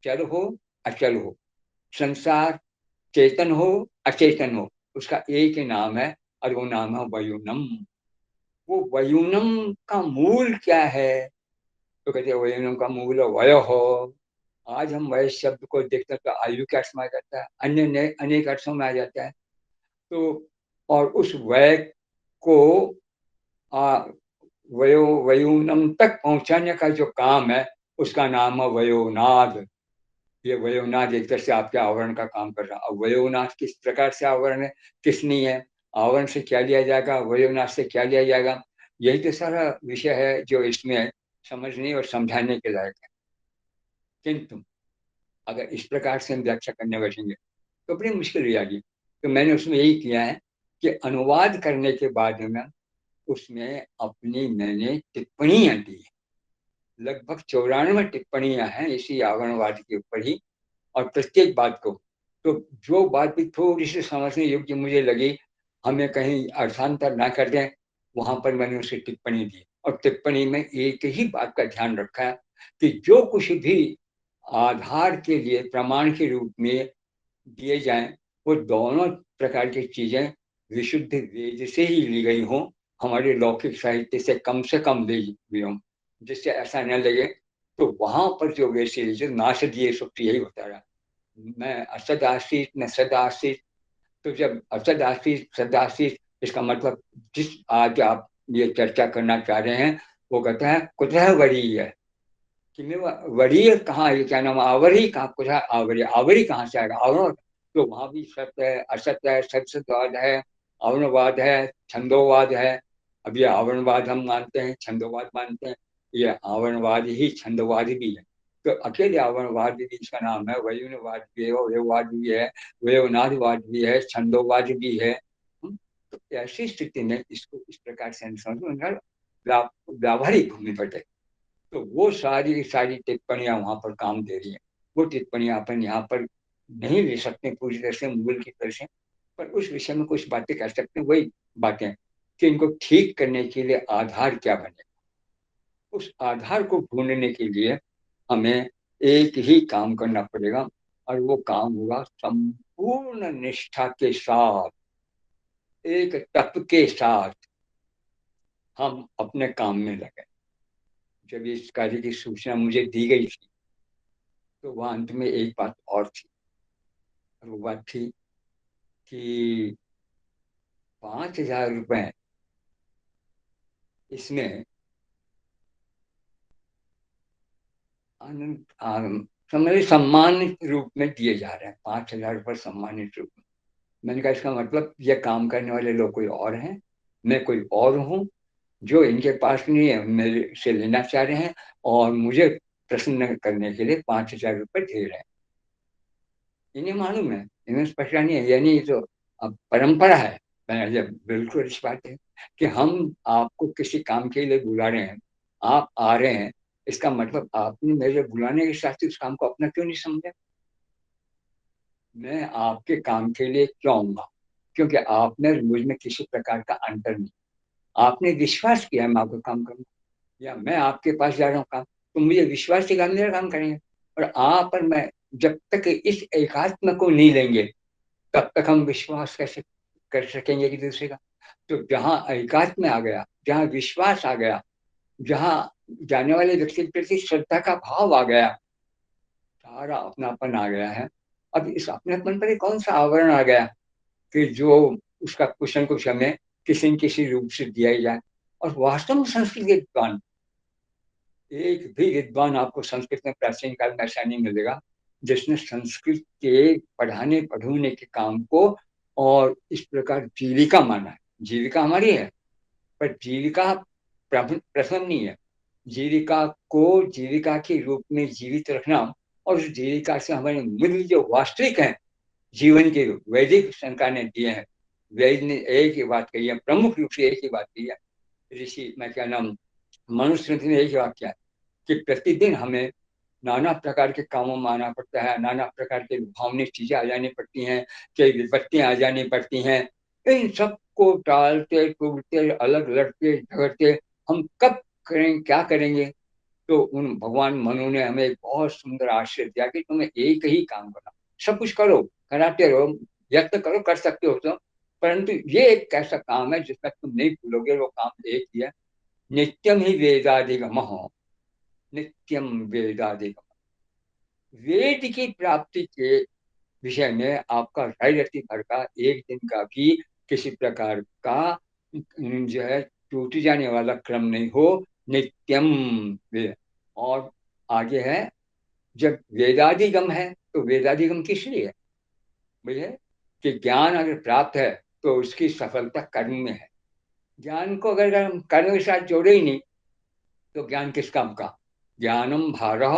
चल हो अचल हो, संसार चेतन हो अचेतन हो, उसका एक ही नाम है और वो नाम है वयुनम। वो वयुनम का मूल क्या है? तो कहते हैं वयुनम का मूल वय हो। आज हम वय शब्द को देखते हैं तो आयु के अर्थ में आ जाता है, अन्य अनेक अर्थों में आ जाता है। तो और उस वय को वयोनम तक पहुंचाने का जो काम है उसका नाम है वयोनाद। ये वयोनाद एक तरह से आपके आवरण का काम कर रहा है। अब वयोनाद किस प्रकार से आवरण है, किस नहीं है, आवरण से क्या लिया जाएगा, वयोनाद से क्या लिया जाएगा, यही तो सारा विषय है जो इसमें समझने और समझाने के लायक है। किंतु अगर इस प्रकार से हम व्याख्या करने बैठेंगे तो बड़ी मुश्किल हो जाएगी। तो मैंने उसमें यही किया है कि अनुवाद करने के बाद में उसमें अपनी मैंने टिप्पणियां दी है। लगभग 94 टिप्पणियां हैं इसी आवरणवाद के ऊपर ही, और प्रत्येक बात को, तो जो बात भी थोड़ी सी समझने योग्य मुझे लगी, हमें कहीं अर्थांतर ना कर दें, वहां पर मैंने उसे टिप्पणी दी। और टिप्पणी में एक ही बात का ध्यान रखा है कि जो कुछ भी आधार के लिए प्रमाण के रूप में दिए जाएं, वो दोनों प्रकार की चीजें विशुद्ध वेद से ही ली गई हों, हमारे लौकिक साहित्य से कम ली हुई हों, जिससे ऐसा न लगे। तो वहां पर जो वैसे जो नाश दिए सुख यही होता रहा। मैं असद आशीष न सद आशीष, तो जब असद आशीष सद आशीष, इसका मतलब जिस आज आप ये चर्चा करना चाह रहे हैं वो कहता है कुतः वरीय है कि मैं वरीय कहाँ है, क्या नाम आवरी कहाँ, कुतः आवरी, आवरी कहाँ से आएगा, आवरण। तो वहां भी सत्य है असत्य है, सत्सत्यवाद है, आवरणवाद है, छंदोवाद है। अब ये आवरणवाद हम मानते हैं, छंदोवाद मानते हैं, ये आवरणवाद ही छंदोवाद भी है। तो अकेले आवरणवाद भी इसका नाम है, वयुनवाद भी है, वयोवाद भी है, वयोनादवाद भी है, छंदोवाद भी है। तो ऐसी स्थिति में इसको इस प्रकार से समझ व्यावहारिक भूमि पर देखें तो वो सारी की सारी टिप्पणियां वहां पर काम दे रही हैं। वो टिप्पणियां अपन यहाँ पर नहीं ले सकते पूरी तरह से मूल की तरह से, पर उस विषय में कुछ बातें कर सकते हैं। वही बातें कि इनको ठीक करने के लिए आधार क्या बने, उस आधार को ढूंढने के लिए हमें एक ही काम करना पड़ेगा, और वो काम होगा संपूर्ण निष्ठा के साथ, एक तप के साथ हम अपने काम में लगे। जब इस कार्य की सूचना मुझे दी गई थी तो वहां अंत में एक बात और थी, और वो बात थी कि 5,000 रुपए इसमें समझे सम्मानित रूप में दिए जा रहे हैं, 5,000 रुपए सम्मानित रूप में। मैंने कहा इसका मतलब ये काम करने वाले लोग कोई और हैं, मैं कोई और हूँ, जो इनके पास नहीं है मेरे से लेना चाह रहे हैं, और मुझे प्रसन्न करने के लिए 5,000 रुपए दे रहे हैं। इन्हें मालूम है, इन्हें स्पष्ट नहीं है, यानी तो अब परंपरा है। ये बिल्कुल इस बात है कि हम आपको किसी काम के लिए बुला रहे हैं, आप आ रहे हैं, इसका मतलब आपने मेरे बुलाने के साथ ही उस काम को अपना क्यों नहीं समझा। मैं आपके काम के लिए क्यों आऊंगा, क्योंकि आपने मुझ में किसी प्रकार का अंतर नहीं, आपने विश्वास किया मैं आपका काम करूंगा, या मैं आपके पास जा रहा हूँ काम, तो मुझे विश्वास के काम मेरा काम करेंगे। और आप और मैं जब तक इस एकात्म को नहीं लेंगे तब तक हम विश्वास कैसे कर सकेंगे एक दूसरे का। तो जहाँ एकात्म आ गया, जहाँ विश्वास आ गया, जहाँ जाने वाले व्यक्ति के प्रति श्रद्धा का भाव आ गया, सारा अपनापन आ गया है। अब इस अपनापन पर कौन सा आवरण आ गया कि जो उसका कुशन कुछ हमें किसी न किसी रूप से दिया ही जाए। और वास्तव में संस्कृत के विद्वान, एक भी विद्वान आपको संस्कृत में प्राचीन काल में ऐसा नहीं मिलेगा जिसने संस्कृत के पढ़ाने पढ़ने के काम को और इस प्रकार जीविका माना है। जीविका हमारी है, पर जीविका प्रथम नहीं है। जीविका को जीविका के रूप में जीवित रखना, और उस जीविका से हमारे मूल्य जो वास्तविक है जीवन के वैदिक शंका ने दिए हैं। वैद ने एक ही बात कही है, प्रमुख रूप से एक ही बात कही है, ऋषि मैं क्या नाम मनुस्मृति ने एक ही बात किया कि प्रतिदिन हमें नाना प्रकार के कामों में आना पड़ता है, नाना प्रकार के भावनिक चीजें आ जानी पड़ती हैं, कई विपत्तियां आ जानी पड़ती हैं। इन सबको टालते टूटते अलग लड़ते झगड़ते हम कब करें, क्या करेंगे? तो उन भगवान मनु ने हमें एक बहुत सुंदर आश्रय दिया कि तुम्हें एक ही काम करना, सब कुछ करो, कराते रहो, यत्न करो, कर सकते हो तो, परंतु ये एक ऐसा काम है जिसमें तुम नहीं भूलोगे, वो काम एक ही है, नित्यम ही वेदाधिगम, नित्यम वेदाधिगम। वेद की प्राप्ति के विषय में आपका रति भर का एक दिन का भी किसी प्रकार का जो है टूट जाने वाला क्रम नहीं हो, नित्यम वेद। और आगे है, जब वेदाधिगम है तो वेदाधिगम किस लिए है? भैया कि ज्ञान अगर प्राप्त है तो उसकी सफलता कर्म में है। ज्ञान को अगर हम कर्म के साथ जोड़े ही नहीं तो ज्ञान किस काम का? ज्ञानम भारः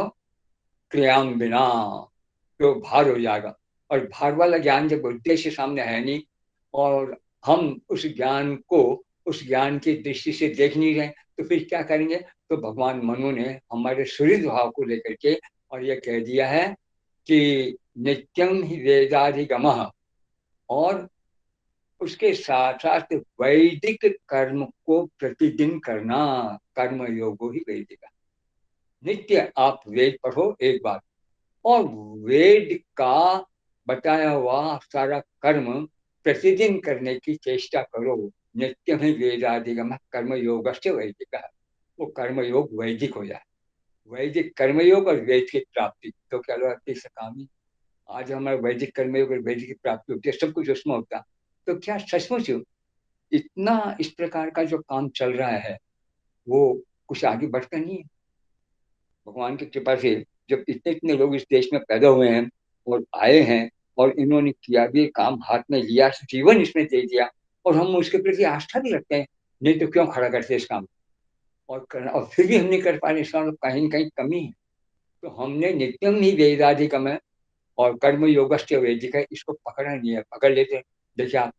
क्रियाम बिना, तो भार हो जाएगा। और भार वाला ज्ञान जब उद्देश्य सामने है नहीं और हम उस ज्ञान को उस ज्ञान की दृष्टि से देख नहीं रहे तो फिर क्या करेंगे? तो भगवान मनु ने हमारे सूर्य भाव को लेकर के और ये कह दिया है कि नित्यम ही वेदाधिगमः, और उसके साथ साथ वैदिक कर्म को प्रतिदिन करना, कर्म योगो ही वैदिक। नित्य आप वेद पढ़ो एक बार, और वेद का बताया हुआ सारा कर्म प्रतिदिन करने की चेष्टा करो। नित्य में वेदाधिगम कर्म योग से वैदिक, वो कर्म योग वैदिक हो जाए। वैदिक कर्मयोग और वेद की प्राप्ति तो क्या लो अति सकामी। आज हमारा वैदिक कर्मयोग और वैदिक की प्राप्ति होती है, सब कुछ उसमें होता, तो क्या सचमुच इतना इस प्रकार का जो काम चल रहा है वो कुछ आगे बढ़ता नहीं है? भगवान की कृपा से जब इतने इतने लोग इस देश में पैदा हुए हैं और आए हैं और इन्होंने किया भी काम, हाथ में लिया, जीवन इसमें दे दिया, और हम उसके प्रति आस्था भी रखते हैं, नहीं तो क्यों खड़ा करते इस काम और करना, और फिर भी हम नहीं कर पा रहे, इसका कहीं न कहीं कमी है। तो हमने नित्यम ही वेदाधिगम है और कर्म योगस्य वैदिक है, इसको पकड़ा नहीं है, पकड़ लेते। देखिए आप,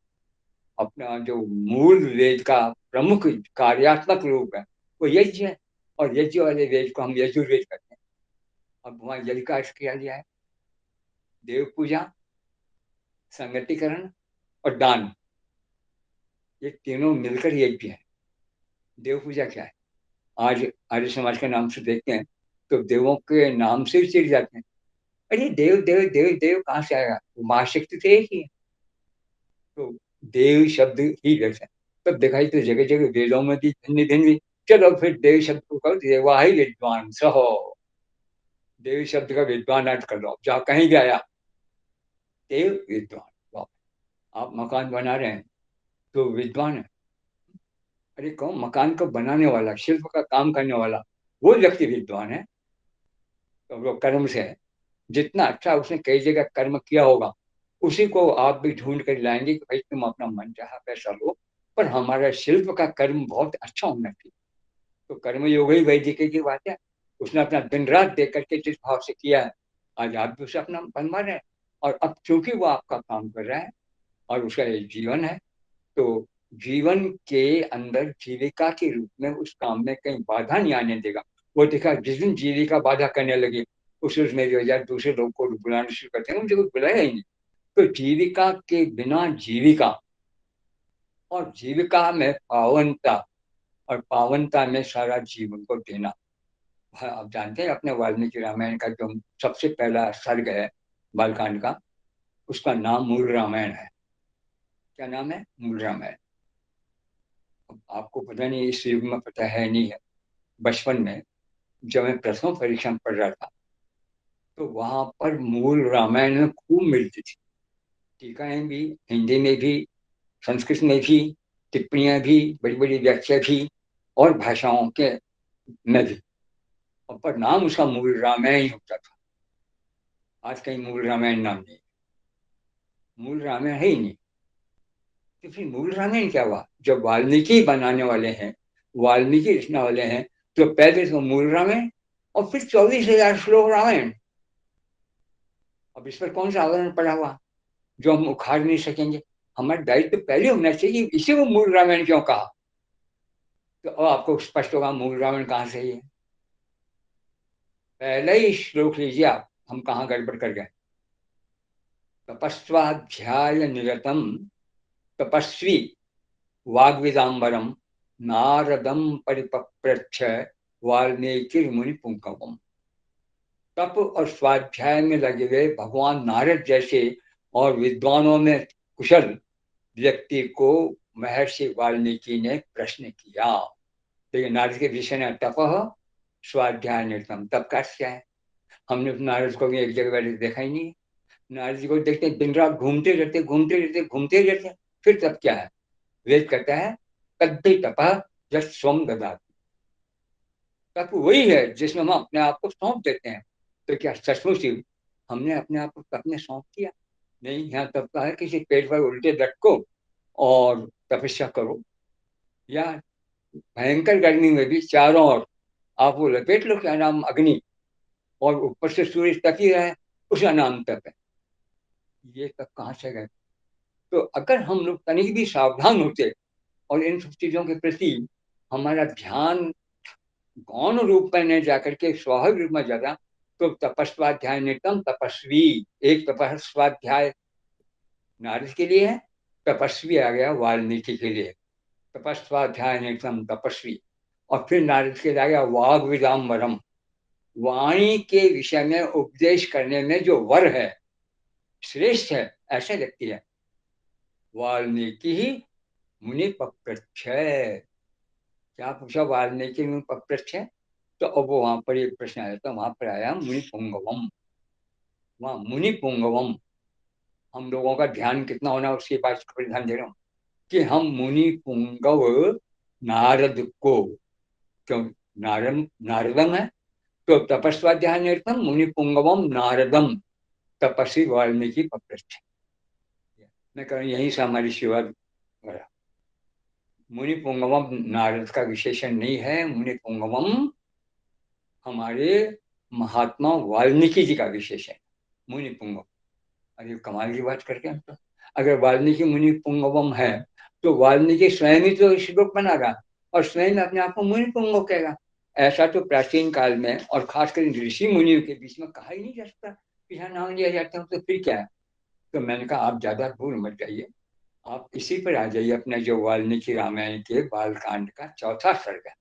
अपना जो मूल वेद का प्रमुख कार्यात्मक रूप है वो यज्ञ है, और यज्ञ वाले वेद को हम यजुर्वेद कहते हैं। अब वहां यज्ञ का अर्थ किया गया है देव पूजा, संगतिकरण और दान, ये तीनों मिलकर यज्ञ है। देव पूजा क्या है? आज आर्य समाज के नाम से देखते हैं तो देवों के नाम से ही चिढ़ जाते हैं, अरे देव देव देव देव कहाँ से आएगा? वो महाशक्ति तो एक ही है। तो देव शब्द ही वैसा है, तब दिखाई तो जगह जगह वेदों में भी भिन्न भिन्न। चलो फिर देव शब्द को कहो देवा ही विद्वान सहो, देव शब्द का विद्वान अर्थ कर लो, जहाँ कहीं भी आया देव विद्वान। वाह, आप मकान बना रहे हैं तो विद्वान है, अरे कौन? मकान को बनाने वाला, शिल्प का काम करने वाला, वो व्यक्ति विद्वान है। तो वो कर्म से है, जितना अच्छा उसने कई जगह कर्म किया होगा उसी को आप भी ढूंढ कर लाएंगे कि भाई तुम अपना मन चाहा पैसा लो, पर हमारा शिल्प का कर्म बहुत अच्छा होना चाहिए। तो कर्म योग ही वैदिक की बात है। उसने अपना दिन रात देख करके जिस भाव से किया है, आज आप भी उसे अपना बनवा रहे हैं, और अब चूंकि वो आपका काम कर रहा है और उसका एक जीवन है, तो जीवन के अंदर जीविका के रूप में उस काम में कहीं बाधा नहीं आने देगा। वो देखा जिस दिन जीविका बाधा करने लगी उस में जो यार दूसरे लोग को बुलाना शुरू करते हैं, मुझे कोई बुलाया ही नहीं। तो जीविका के बिना जीविका, और जीविका में पावनता, और पावनता में सारा जीवन को देना। आप जानते हैं अपने वाल्मीकि रामायण का जो सबसे पहला सर्ग है बालकांड का, उसका नाम मूल रामायण है। क्या नाम है? मूल रामायण। आपको पता नहीं, इस युग में पता है नहीं है, बचपन में जब मैं प्रथम परीक्षा में पढ़ रहा था तो वहां पर मूल रामायण में खूब मिलती थी, टीकाएं भी, हिंदी में भी, संस्कृत में भी, टिप्पणियां भी, बड़ी बड़ी व्याख्या भी, और भाषाओं के में भी, और पर नाम उसका मूल रामायण ही होता था। आज कहीं मूल रामायण नाम नहीं, मूल रामायण है ही नहीं। तो फिर मूल रामायण क्या हुआ? जब वाल्मीकि बनाने वाले हैं, वाल्मीकि लिखने वाले हैं, तो पहले तो मूल रामायण और फिर 24,000 श्लोक रामायण। अब इस पर कौन सा आवरण पड़ा हुआ जो हम उखाड़ नहीं सकेंगे? हमारा दायित्व तो पहले होना चाहिए, इसे वो मूल रामायण क्यों कहा? तो आपको स्पष्ट होगा मूल रामायण कहाँ से ही है। पहले ही श्लोक लीजिए आप, हम कहाँ गड़बड़ कर गए। तपस्वाध्याय निरतम तपस्वी वाग्विदाम्बरम नारदम परिपप्रच्छ वाल्मीकि मुनि पुंगवम। तप और स्वाध्याय में लगे हुए भगवान नारद जैसे और विद्वानों में कुशल व्यक्ति को महर्षि वाल्मीकि ने प्रश्न किया। तो नारद के विषय ने तप स्वाध्याय निरतम, तप का क्या है? हमने नारद को भी एक जगह बैठे देखा ही नहीं। नारद जी को देखते दिन रात घूमते रहते घूमते रहते घूमते रहते, फिर तप क्या है? वेद कहता है तद्धि तप जब स्वम ददाति। तप वही है जिसमें हम अपने आप को सौंप देते हैं। तो क्या सचमुच ही हमने अपने आप को तप में सौंप दिया? नहीं, यहाँ तप का है किसी पेड़ पर उल्टे लटको और तपस्या करो, या भयंकर गर्मी में भी चारों ओर आप वो लपेट लो, क्या नाम अग्नि, और ऊपर से सूर्य तक ही रहे, उसका नाम तप है। ये तप कहाँ से गए? तो अगर हम लोग तनिक भी सावधान होते और इन सब चीजों के प्रति हमारा ध्यान गौण रूप में न जाकर के स्वाभाविक रूप में जाता, तो तपस्वाध्याय नितम तपस्वी, एक तपस्वाध्याय नारद के लिए है, तपस्वी आ गया वाल्मीकि के लिए। तपस्वाध्याय नितम तपस्वी, और फिर नारद के लिए आ गया वाग विदाम्बरम, वाणी के विषय में उपदेश करने में जो वर है, श्रेष्ठ है, ऐसे व्यक्ति है वाल्मीकि ही मुनि पप्रच्छ। क्या पूछा? वाल्मीकि मुनि पप्रच्छ है। तो अब वहां पर एक प्रश्न आया, तो वहां पर आया मुनि पुंगवम। वहां मुनि पुंगवम, हम लोगों का ध्यान कितना होना उसकी बात पर ध्यान दे रहा हूँ कि हम मुनि पुंगव नारद को, क्यों नारद नारदम है तो तपस्वाध्याय निरतम मुनि पुंगवम नारदम तपस्वी वाल्मीकि पप्रच्छ। मैं कह यहीं से हमारी शुरुआत हो। मुनि पुंगवम नारद का विशेषण नहीं है, मुनि पुंगवम हमारे महात्मा वाल्मीकि जी का विशेषण, मुनि पुंगव। अरे कमाल की बात करके हम तो, अगर वाल्मीकि मुनि पुंगवम है तो वाल्मीकि स्वयं ही तो श्लोक बनागा और स्वयं अपने आप को मुनि पुंगव कहेगा। ऐसा तो प्राचीन काल में और खासकर ऋषि मुनियों के बीच में कहा ही नहीं जा सकता कि यहाँ नाम लिया जाता है, तो फिर क्या है? तो मैंने कहा आप ज्यादा भूल मत जाइए, आप इसी पर आ जाइए अपने जो वाल्मीकि रामायण के बालकांड का चौथा सर्ग है।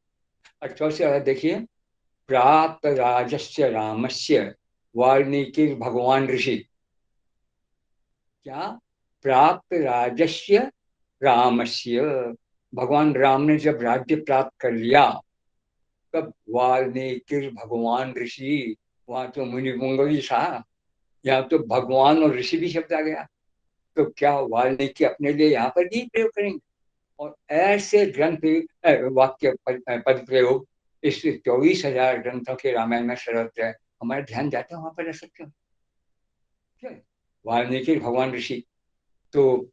और चौथा देखिए, प्राप्त राजस्य रामस्य वाल्मीकि भगवान ऋषि। क्या? प्राप्त राजस्य रामस्य, भगवान राम ने जब राज्य प्राप्त कर लिया तब वाल्मीकि भगवान ऋषि, वहां तो मुनि पुंगवी था, यहाँ तो भगवान और ऋषि भी शब्द आ गया। तो क्या वाल्मीकि अपने लिए यहाँ पर भी प्रयोग करेंगे? और ऐसे ग्रंथ वाक्य पद प्रयोग इस 24,000 ग्रंथों के रामायण में सर्वत्र है। हमारा ध्यान जाता है वहां पर, रह सकते हो वाल्मीकि भगवान ऋषि। तो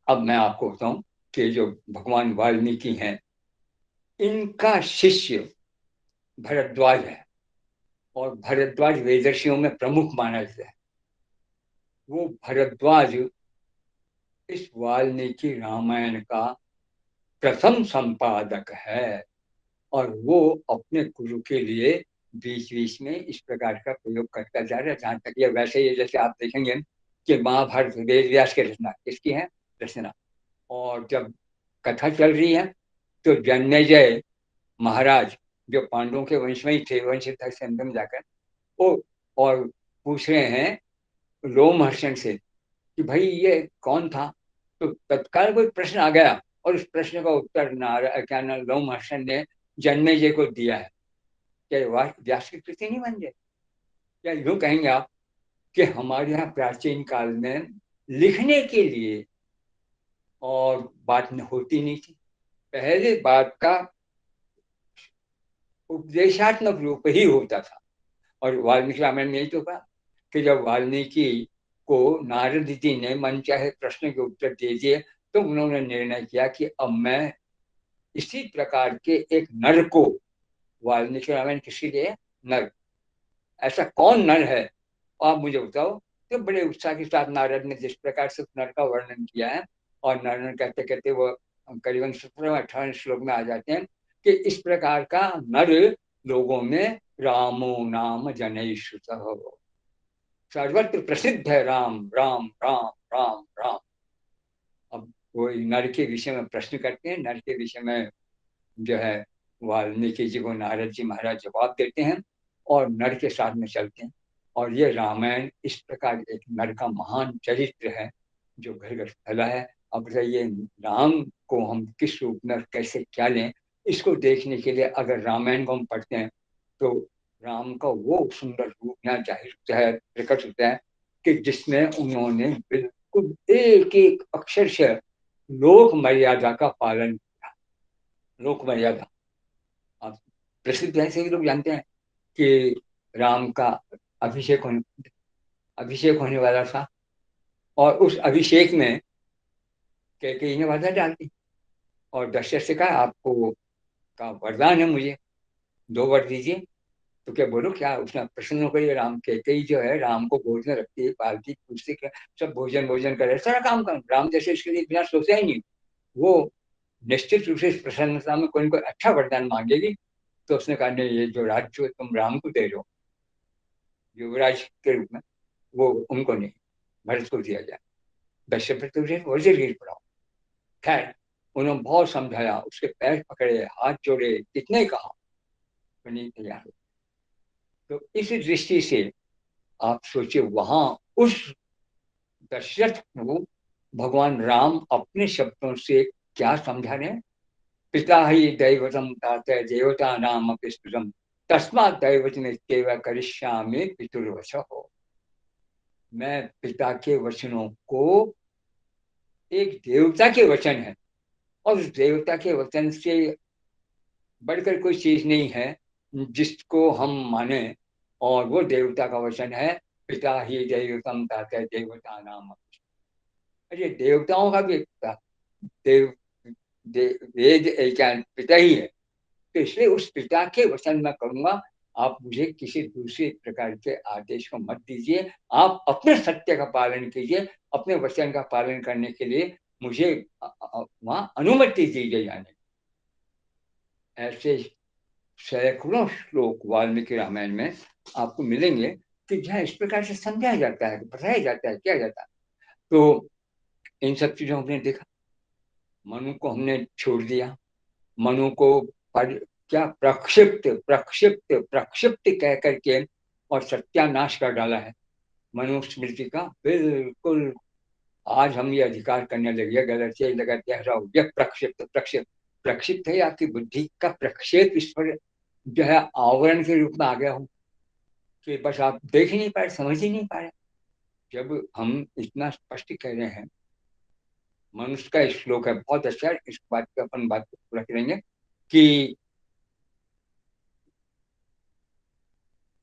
अब मैं आपको बताऊं कि जो भगवान वाल्मीकि हैं, इनका शिष्य भरद्वाज है, और भरद्वाज वेदर्षियों में प्रमुख माना जाता है। वो भरद्वाज इस वाल्मीकि रामायण का प्रथम संपादक है, और वो अपने गुरु के लिए बीच बीच में इस प्रकार का प्रयोग करता जा रहा है। जहां तक ये वैसे ही जैसे आप देखेंगे कि महाभारत वेद व्यास की रचना किसकी है? रचना। और जब कथा चल रही है तो जन्मेजय महाराज जो पांडवों के वंश में ही थे, वंश तक से अंदर जाकर वो और पूछ रहे हैं रोमहर्षण से कि भाई ये कौन था? तो तत्काल कोई प्रश्न आ गया और उस प्रश्न का उत्तर क्या नाम रोमहर्षण ने जन्मेजय को दिया है। क्या व्यास की कृति नहीं बन जाए? या यूं कहेंगे आप कि हमारे यहाँ प्राचीन काल में लिखने के लिए और बात होती नहीं थी, पहले बात का उपदेशात्मक रूप ही होता था। और वाल्मीकि रामायण में यही तो कहा कि जब वाल्मीकि को नारद जी ने मन चाहे प्रश्न के उत्तर दे दिए तो उन्होंने निर्णय किया कि अब मैं इसी प्रकार के एक नर को, वाल्मीकि रामायण किसके लिए? नर। ऐसा कौन नर है आप मुझे बताओ। तो बड़े उत्साह के साथ नारद ने जिस प्रकार से नर का वर्णन किया है, और नारद कहते कहते वो करीबन 17-18 श्लोक में आ जाते हैं कि इस प्रकार का नर लोगों में रामो नाम जनैश्रुतः। सर्वत्र प्रसिद्ध है राम राम राम राम राम। अब कोई नर के विषय में प्रश्न करते हैं, नर के विषय में जो है वाल्मीकि जी को नारद जी महाराज जवाब देते हैं और नर के साथ में चलते हैं। और ये रामायण इस प्रकार एक नर का महान चरित्र है जो घर घर फैला है। अब बताइए राम को हम किस रूप में कैसे क्या लें, इसको देखने के लिए अगर रामायण को हम पढ़ते हैं तो राम का वो सुंदर रूप यहाँ जाहिर होता है, प्रकट होता है कि जिसमें उन्होंने बिल्कुल एक एक अक्षर से लोक मर्यादा का पालन किया। लोक मर्यादा आप प्रसिद्ध है, सभी लोग जानते हैं कि राम का अभिषेक होने वाला था और उस अभिषेक में कैकेयी ने बाधा डाल दी और दशरथ से कहा आपको का वरदान है, मुझे 2 वर दीजिए। तो क्या बोलो क्या, उसने प्रसन्न होकर ये राम कैकेयी जो है राम को गोद में रखती है, पालती पूछती, सब भोजन भोजन करे, सारा काम कर, राम जैसे इसके लिए बिना सोचा ही नहीं। वो निश्चित रूप से इस प्रसन्नता में कोई ना कोई अच्छा वरदान मांगेगी। तो उसने कहा नहीं, ये जो राज्य तुम राम को दे रहे हो युवराज के रूप में, वो उनको नहीं, भरत को दिया जाए। दशरथ पर तुझे वजीर गिर पड़ा। खैर उन्होंने बहुत समझाया, उसके पैर पकड़े, हाथ जोड़े, कितने कहा तो नहीं तैयार हो। तो इस दृष्टि से आप सोचिए वहां उस दशरथ को भगवान राम अपने शब्दों से क्या समझा रहे हैं। पिता ही दैवतम ताते देवता नाम स्तुतम तस्मात् दैवतमेव करिष्यामि पितुर्वचः। मैं पिता के वचनों को, एक देवता के वचन है और उस देवता के वचन से बढ़कर कोई चीज नहीं है जिसको हम माने, और वो देवता का वचन है पिता ही दैवतम ताते देवता नाम। अरे देवताओं का भी देव वेद एक पिता ही है, तो इसलिए उस पिता के वचन मैं करूंगा। आप मुझे किसी दूसरे प्रकार के आदेश को मत दीजिए, आप अपने सत्य का पालन कीजिए, अपने वचन का पालन करने के लिए मुझे वहां अनुमति दीजिए जाने। ऐसे सैकड़ों श्लोक वाल्मीकि रामायण में आपको मिलेंगे कि जहाँ इस प्रकार से समझाया जाता है, बताया जाता है, किया जाता है। तो इन सब चीजों को हमने देखा, मनु को हमने छोड़ दिया, मनु को क्या प्रक्षिप्त प्रक्षिप्त प्रक्षिप्त कह करके और सत्यानाश कर डाला है मनुस्मृति का। बिल्कुल आज हम ये अधिकार करने लगे, गलत ये लगाते हैं प्रक्षिप्त प्रक्षिप्त प्रक्षिप्त है, आपकी बुद्धि का प्रक्षेप इस पर जो है आवरण के रूप में आ गया हो कि बस आप देख ही नहीं पाए, समझ ही नहीं पाए। जब हम इतना स्पष्ट कह रहे हैं, मनुष्य का श्लोक है बहुत अच्छा, इस बात पे अपन बात को पूरा करेंगे कि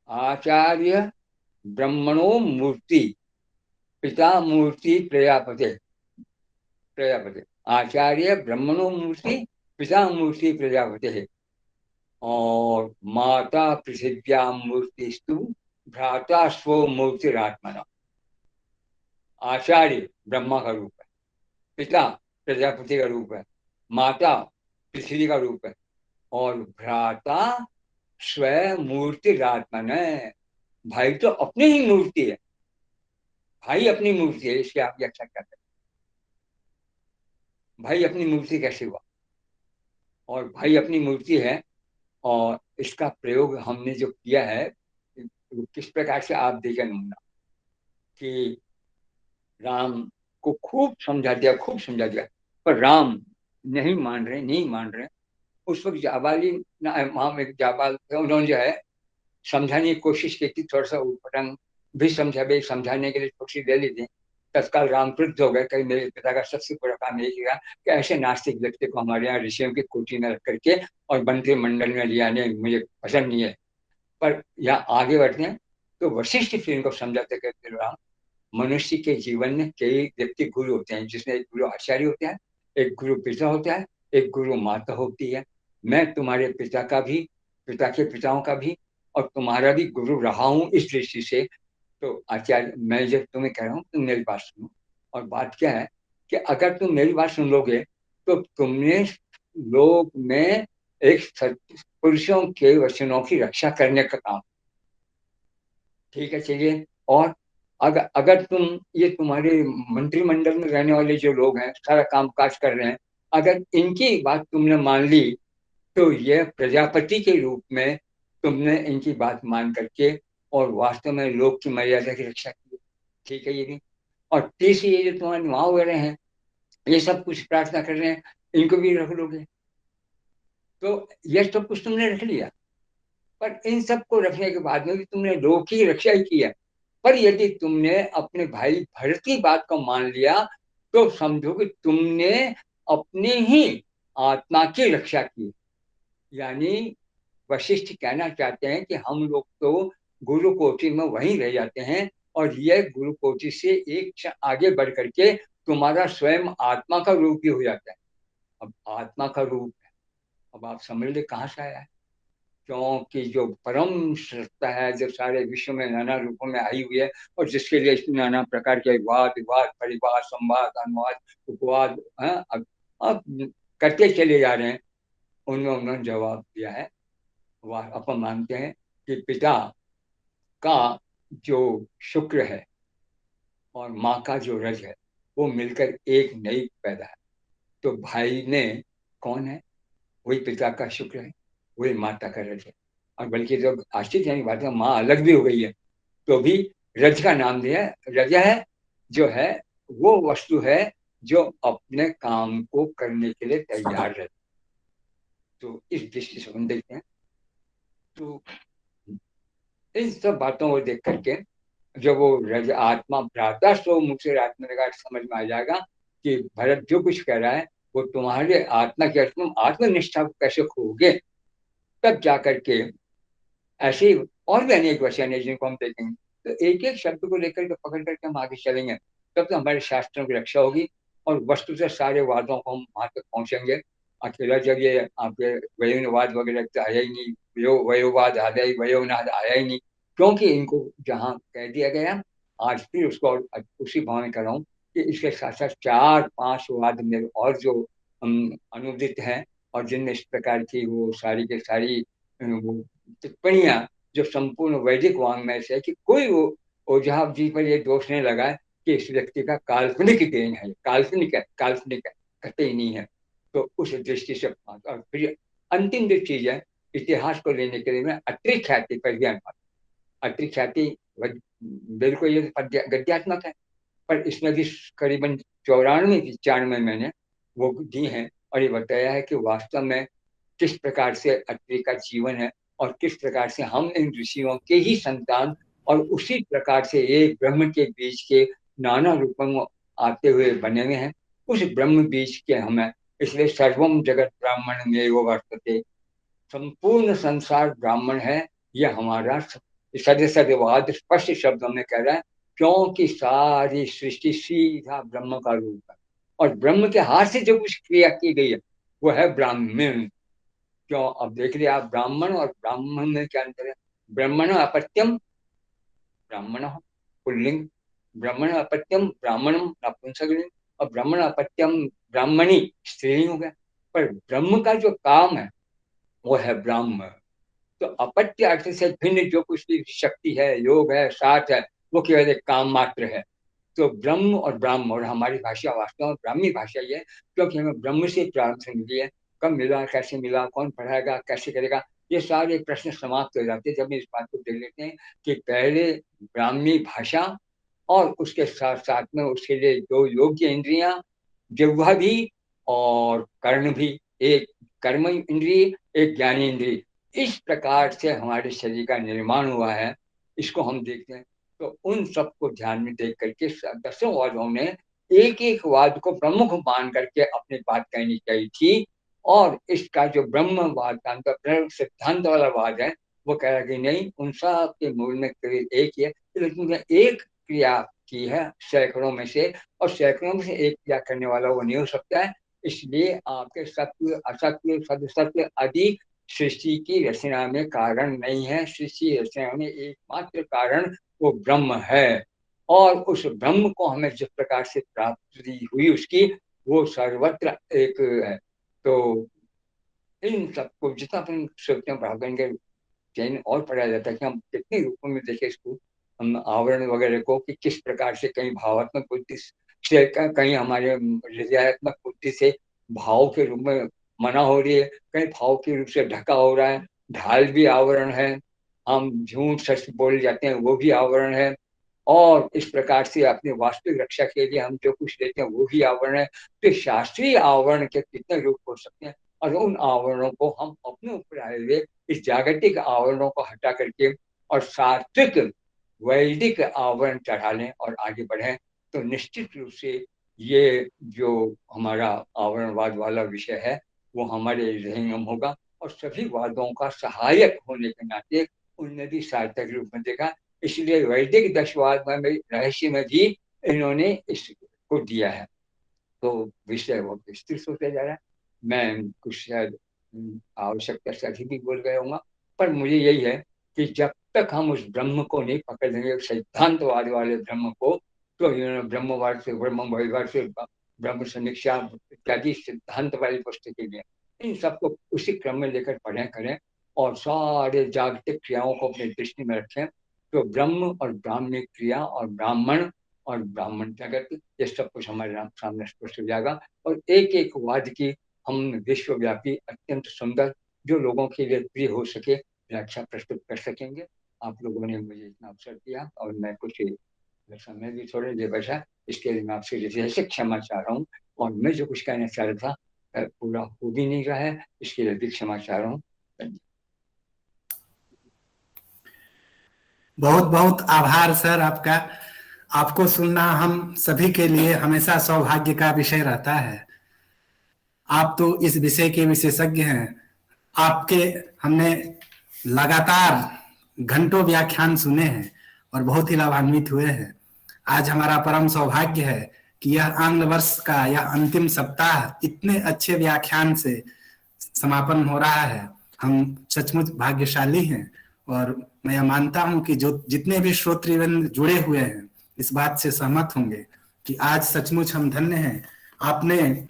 आचार्य ब्रह्मणो मूर्ति पिता मूर्ति प्रजापते प्रजापते। आचार्य ब्रह्मणो मूर्ति पिता मूर्ति प्रजापते और माता पृथिव्या मूर्तिस्तु भ्राता स्व मूर्तिरात्मना। आचार्य ब्रह्मा का रूप है, पिता प्रजापति का रूप है, माता पृथ्वी का रूप है और भ्राता स्वयं मूर्तिरात्मन है। भाई तो अपनी ही मूर्ति है, भाई अपनी मूर्ति है, इसके आप व्याख्या करते हैं। भाई अपनी मूर्ति कैसे हुआ, और भाई अपनी मूर्ति है, और इसका प्रयोग हमने जो किया है किस प्रकार से आप देखें नमूना कि राम को खूब समझा दिया, पर राम नहीं मान रहे। उस वक्त जाबाली वहां एक जाबाल थे, उन्होंने जो है समझाने की कोशिश की थी, थोड़ा सा उटपटांग भी समझाने के लिए कोशिश दे ली थी। तत्काल राम क्रुद्ध हो गए, कहीं मेरे पिता का सबसे बड़ा काम यही किया कि ऐसे नास्तिक व्यक्ति को हमारे यहाँ ऋषियों की कोठी में रख करके और मंत्री मंडल में लिया नहीं, मुझे पसंद नहीं है। पर यहाँ आगे बढ़ते हैं तो वशिष्ठ फिर इनको समझाते कहते राम, मनुष्य के जीवन में कई व्यक्ति गुरु होते हैं, जिसमें एक गुरु आचार्य होता है, एक गुरु पिता होता है, एक गुरु माता होती है। मैं तुम्हारे पिता का भी, पिता के पिताओं का भी और तुम्हारा भी गुरु रहा हूं इस दृष्टि से। तो आचार्य, मैं जब तुम्हें कह रहा हूँ तुम मेरी बात सुनो, और बात क्या है कि अगर तुम मेरी बात सुन लोगे तो तुमने लोक में पुरुषों के वचनों की रक्षा करने का काम। ठीक है, चलिए। और अगर ये तुम्हारे मंत्रिमंडल में रहने वाले जो लोग हैं, सारा काम काज कर रहे हैं, अगर इनकी बात तुमने मान ली तो यह प्रजापति के रूप में तुमने इनकी बात मान करके और वास्तव में लोक की मर्यादा की रक्षा की। ठीक है, ये भी। और तीसरी, ये जो तुम्हारे माँ वगैरह हैं, ये सब कुछ प्रार्थना कर रहे हैं, इनको भी रख लोगे। तो यह सब कुछ तुमने रख लिया, पर इन सबको रखने के बाद में भी तुमने लोक की रक्षा ही की है। पर यदि तुमने अपने भाई भरत की बात को मान लिया तो समझो कि तुमने अपने ही आत्मा की रक्षा की। यानी वशिष्ठ कहना चाहते हैं कि हम लोग तो गुरु कोटि में वहीं रह जाते हैं, और यह गुरु कोटि से एक क्षण आगे बढ़ करके तुम्हारा स्वयं आत्मा का रूप भी हो जाता है। अब आत्मा का रूप, अब आप समझ ले कहाँ से आया है। क्योंकि जो परम सत्ता है, जो सारे विश्व में नाना रूपों में आई हुई है, और जिसके लिए नाना प्रकार के वाद विवाद, परिवाद, संवाद, अनुवाद, उपवाद अब करते चले जा रहे हैं, उनमें उन्होंने जवाब दिया है। वह अपन मानते हैं कि पिता का जो शुक्र है और माँ का जो रज है, वो मिलकर एक नई पैदा है। तो भाई ने कौन है? वही पिता का शुक्र है, वही माता का रज है। और बल्कि जो आश्चर्य यानी बात है, माँ अलग भी हो गई है तो भी रज का नाम दिया है। रज है जो है वो वस्तु है जो अपने काम को करने के लिए तैयार रहती। तो इस दृष्टि से हम देखते हैं। तो इन सब बातों को देख करके जब वो रज आत्मा भ्राता सो मुझसे आत्मा लगा, समझ में आ जाएगा कि भरत जो कुछ कह रहा है वो तुम्हारे आत्मा के तुम आत्मनिष्ठा को कैसे खोगे। तब जाकर के ऐसे और भी अनेक वचन है जिनको हम देखेंगे। तो एक एक शब्द को लेकर के पकड़ करके हम आगे चलेंगे, तब तो हमारे शास्त्रों की रक्षा होगी और वस्तु से सारे वादों को हम वहां तक पहुंचेंगे। अकेला जब ये आपके वयोवाद वगैरह तो आया ही नहीं, वयोवाद आया ही, वयोनाद आया ही नहीं, क्योंकि इनको जहाँ कह दिया गया। आज फिर उसको उसी भाव में कर रहा हूँ कि इसके साथ साथ 4-5 वाद में और जो अनुदित हैं, और जिनमें इस प्रकार की वो सारी के सारी वो टिप्पणियां जो संपूर्ण वैदिक वांग्मय से है कि कोई वो ओझा जी पर ये दोष नहीं लगा कि इस व्यक्ति का काल्पनिक देन है, काल्पनिक है, काल्पनिक है, कतई नहीं है। तो उस दृष्टि से और फिर अंतिम जो चीज है, इतिहास को लेने के लिए मैं अत्रि ख्याति पर ध्यान पाता। अत्रि ख्याति बिल्कुल ये गद्यात्मक है, पर इसमें भी करीबन 94-95 मैंने वो दी है, और ये बताया है कि वास्तव में किस प्रकार से अत्रि का जीवन है और किस प्रकार से हम इन ऋषियों के ही संतान और उसी प्रकार से एक ब्रह्म के बीच के नाना रूपों में आते हुए बने हुए हैं। उस ब्रह्म बीज के हमें, इसलिए सर्वम जगत ब्राह्मण में वो वर्तते, संपूर्ण संसार ब्राह्मण है। यह हमारा सदसदवाद स्पष्ट शब्दों में कह रहा है, क्योंकि सारी सृष्टि सीधा ब्रह्म का रूप है, और ब्रह्म के हाथ से जो कुछ क्रिया की गई है वो है ब्राह्मण। क्यों? अब देख लिया आप, ब्राह्मण और ब्राह्मण में क्या अंतर है? ब्राह्मण अपत्यम ब्राह्मण पुल्लिंग, ब्राह्मण अपत्यम ब्राह्मणम नपुंसकलिंग, और ब्राह्मण अपत्यम ब्राह्मणी स्त्रीलिंग हो गया। पर ब्रह्म का जो काम है वो है ब्राह्म। तो अपत्य अर्थ से भिन्न जो कुछ भी शक्ति है, योग है, साथ है, वो केवल एक काम मात्र है। तो ब्रह्म और ब्राह्म, और हमारी भाषा वास्तव में ब्राह्मी भाषा ही है, क्योंकि हमें ब्रह्म से प्रारंभ से मिली है। कब मिला, कैसे मिला, कौन पढ़ाएगा, कैसे करेगा, ये सारे प्रश्न समाप्त हो जाते हैं जब इस बात को देख लेते हैं कि पहले ब्राह्मी भाषा और उसके साथ साथ में उसके लिए दो योग्य इंद्रियां, जिह्वा भी और कर्ण भी, एक कर्म इंद्रिय, एक ज्ञानी इंद्रिय, इस प्रकार से हमारे शरीर का निर्माण हुआ है। इसको हम देखते हैं। तो उन सबको ध्यान में देख करके 10 वादों ने एक एक वाद को प्रमुख मान करके अपनी बात कहनी चाहिए थी। और इसका जो ब्रह्मवाद का सिद्धांत वाला वाद है, वो कह रहा कि नहीं, उन सब के मूल में केवल एक ही है, लेकिन एक क्रिया की है सैकड़ों में से, और सैकड़ों में से एक क्रिया करने वाला वो नहीं हो सकता है। इसलिए आपके सत्य असत्य सदसत्य आदि सृष्टि की रचना में कारण नहीं है। सृष्टि रचना में एकमात्र कारण वो ब्रह्म है, और उस ब्रह्म को हमें जिस प्रकार से प्राप्ति हुई उसकी, वो सर्वत्र एक है। तो इन सबको जितना अपन सोचते हैं पढ़ा करेंगे चैन और पढ़ाया जाता है कि हम कितने रूपों में देखें इसको, हम आवरण वगैरह को, कि किस प्रकार से कहीं भावात्मक बुद्धि से, कहीं हमारे हृदयात्मक बुद्धि से भाव के रूप में मना हो रही है, कहीं भाव के रूप से ढका हो रहा है। ढाल भी आवरण है, हम झूठ सच बोल जाते हैं वो भी आवरण है, और इस प्रकार से अपनी वास्तविक रक्षा के लिए हम जो कुछ लेते हैं वो भी आवरण है। तो शास्त्रीय आवरण के कितने रूप हो सकते हैं, और उन आवरणों को हम अपने ऊपर आए हुए इस जागतिक आवरणों को हटा करके और सात्विक वैदिक आवरण चढ़ा लें और आगे बढ़ें, तो निश्चित रूप से ये जो हमारा आवरणवाद वाला विषय है वो हमारे हृदयंगम होगा, और सभी वादों का सहायक होने के नाते उन्हें भी सार्थक रूप में देखा। इसलिए वैदिक दशवाद में रहस्य में भी इन्होंने इसको दिया है। तो विषय बहुत विस्तृत होते जा रहा है, मैं कुछ शायद आवश्यकता से अधिक भी बोल गया हूँ, पर मुझे यही है कि जब तक हम उस ब्रह्म को नहीं पकड़ लेंगे, सिद्धांतवाद वाले ब्रह्म को, तो ब्रह्मवाद से ब्रह्म वैवाद से ब्रह्म समीक्षा इत्यादि सिद्धांत वाली पुस्तकें भी हैं, इन सबको उसी क्रम में लेकर पढ़ें करें और सारे जागतिक क्रियाओं को अपनी दृष्टि में रखें, तो ब्रह्म और ब्राह्मणिक क्रिया और ब्राह्मण और ब्राह्मण जगत ये सब कुछ हमारे सामने स्पष्ट हो जाएगा, और एक एक वाद की हम विश्वव्यापी अत्यंत सुंदर, जो लोगों के लिए प्रिय हो सके, व्याख्या प्रस्तुत कर सकेंगे। आप लोगों ने मुझे इतना अवसर दिया, और मैं कुछ समय भी थोड़े देर बचा, इसके लिए मैं आपसे हृदय से क्षमा चाह रहा हूँ, और मैं जो कुछ कहना चाह रहा था पूरा हो भी नहीं रहा है, इसके लिए भी क्षमा चाह रहा हूँ। बहुत बहुत आभार सर आपका। आपको सुनना हम सभी के लिए हमेशा सौभाग्य का विषय रहता है। आप तो इस विषय के विशेषज्ञ हैं। आपके हमने लगातार घंटों व्याख्यान सुने हैं और बहुत ही लाभान्वित हुए हैं। आज हमारा परम सौभाग्य है कि यह आंग्ल वर्ष का यह अंतिम सप्ताह इतने अच्छे व्याख्यान से समापन हो रहा है। हम सचमुच भाग्यशाली हैं, और मैं मानता हूं कि जो जितने भी श्रोतृवृंद जुड़े हुए हैं इस बात से सहमत होंगे कि आज सचमुच हम धन्य हैं। आपने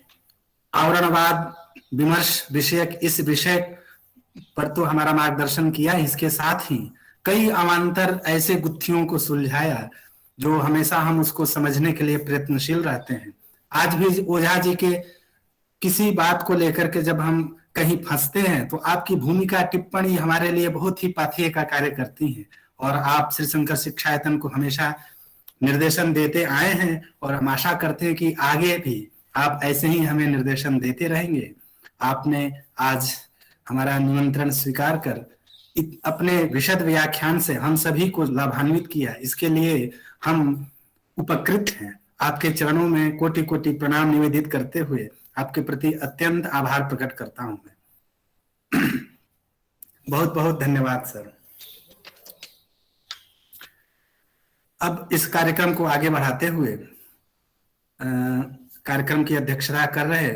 आवरणवाद विमर्श विषयक इस विषय पर तो हमारा मार्गदर्शन किया, इसके साथ ही कई अवान्तर ऐसे गुत्थियों को सुलझाया जो हमेशा हम उसको समझने के लिए प्रयत्नशील रहते हैं। आज भी ओझा जी के किसी बात को लेकर के जब हम कहीं फंसते हैं तो आपकी भूमिका टिप्पणी हमारे लिए बहुत ही पाथेय का कार्य करती है, और आप श्री शंकर शिक्षायतन को हमेशा निर्देशन देते आए हैं, और हम आशा करते हैं कि आगे भी आप ऐसे ही हमें निर्देशन देते रहेंगे। आपने आज हमारा निमंत्रण स्वीकार कर अपने विशद व्याख्यान से हम सभी को लाभान्वित किया, इसके लिए हम उपकृत हैं। आपके चरणों में कोटि कोटि प्रणाम निवेदित करते हुए आपके प्रति अत्यंत आभार प्रकट करता हूं मैं। बहुत बहुत धन्यवाद सर। अब इस कार्यक्रम को आगे बढ़ाते हुए कार्यक्रम की अध्यक्षता कर रहे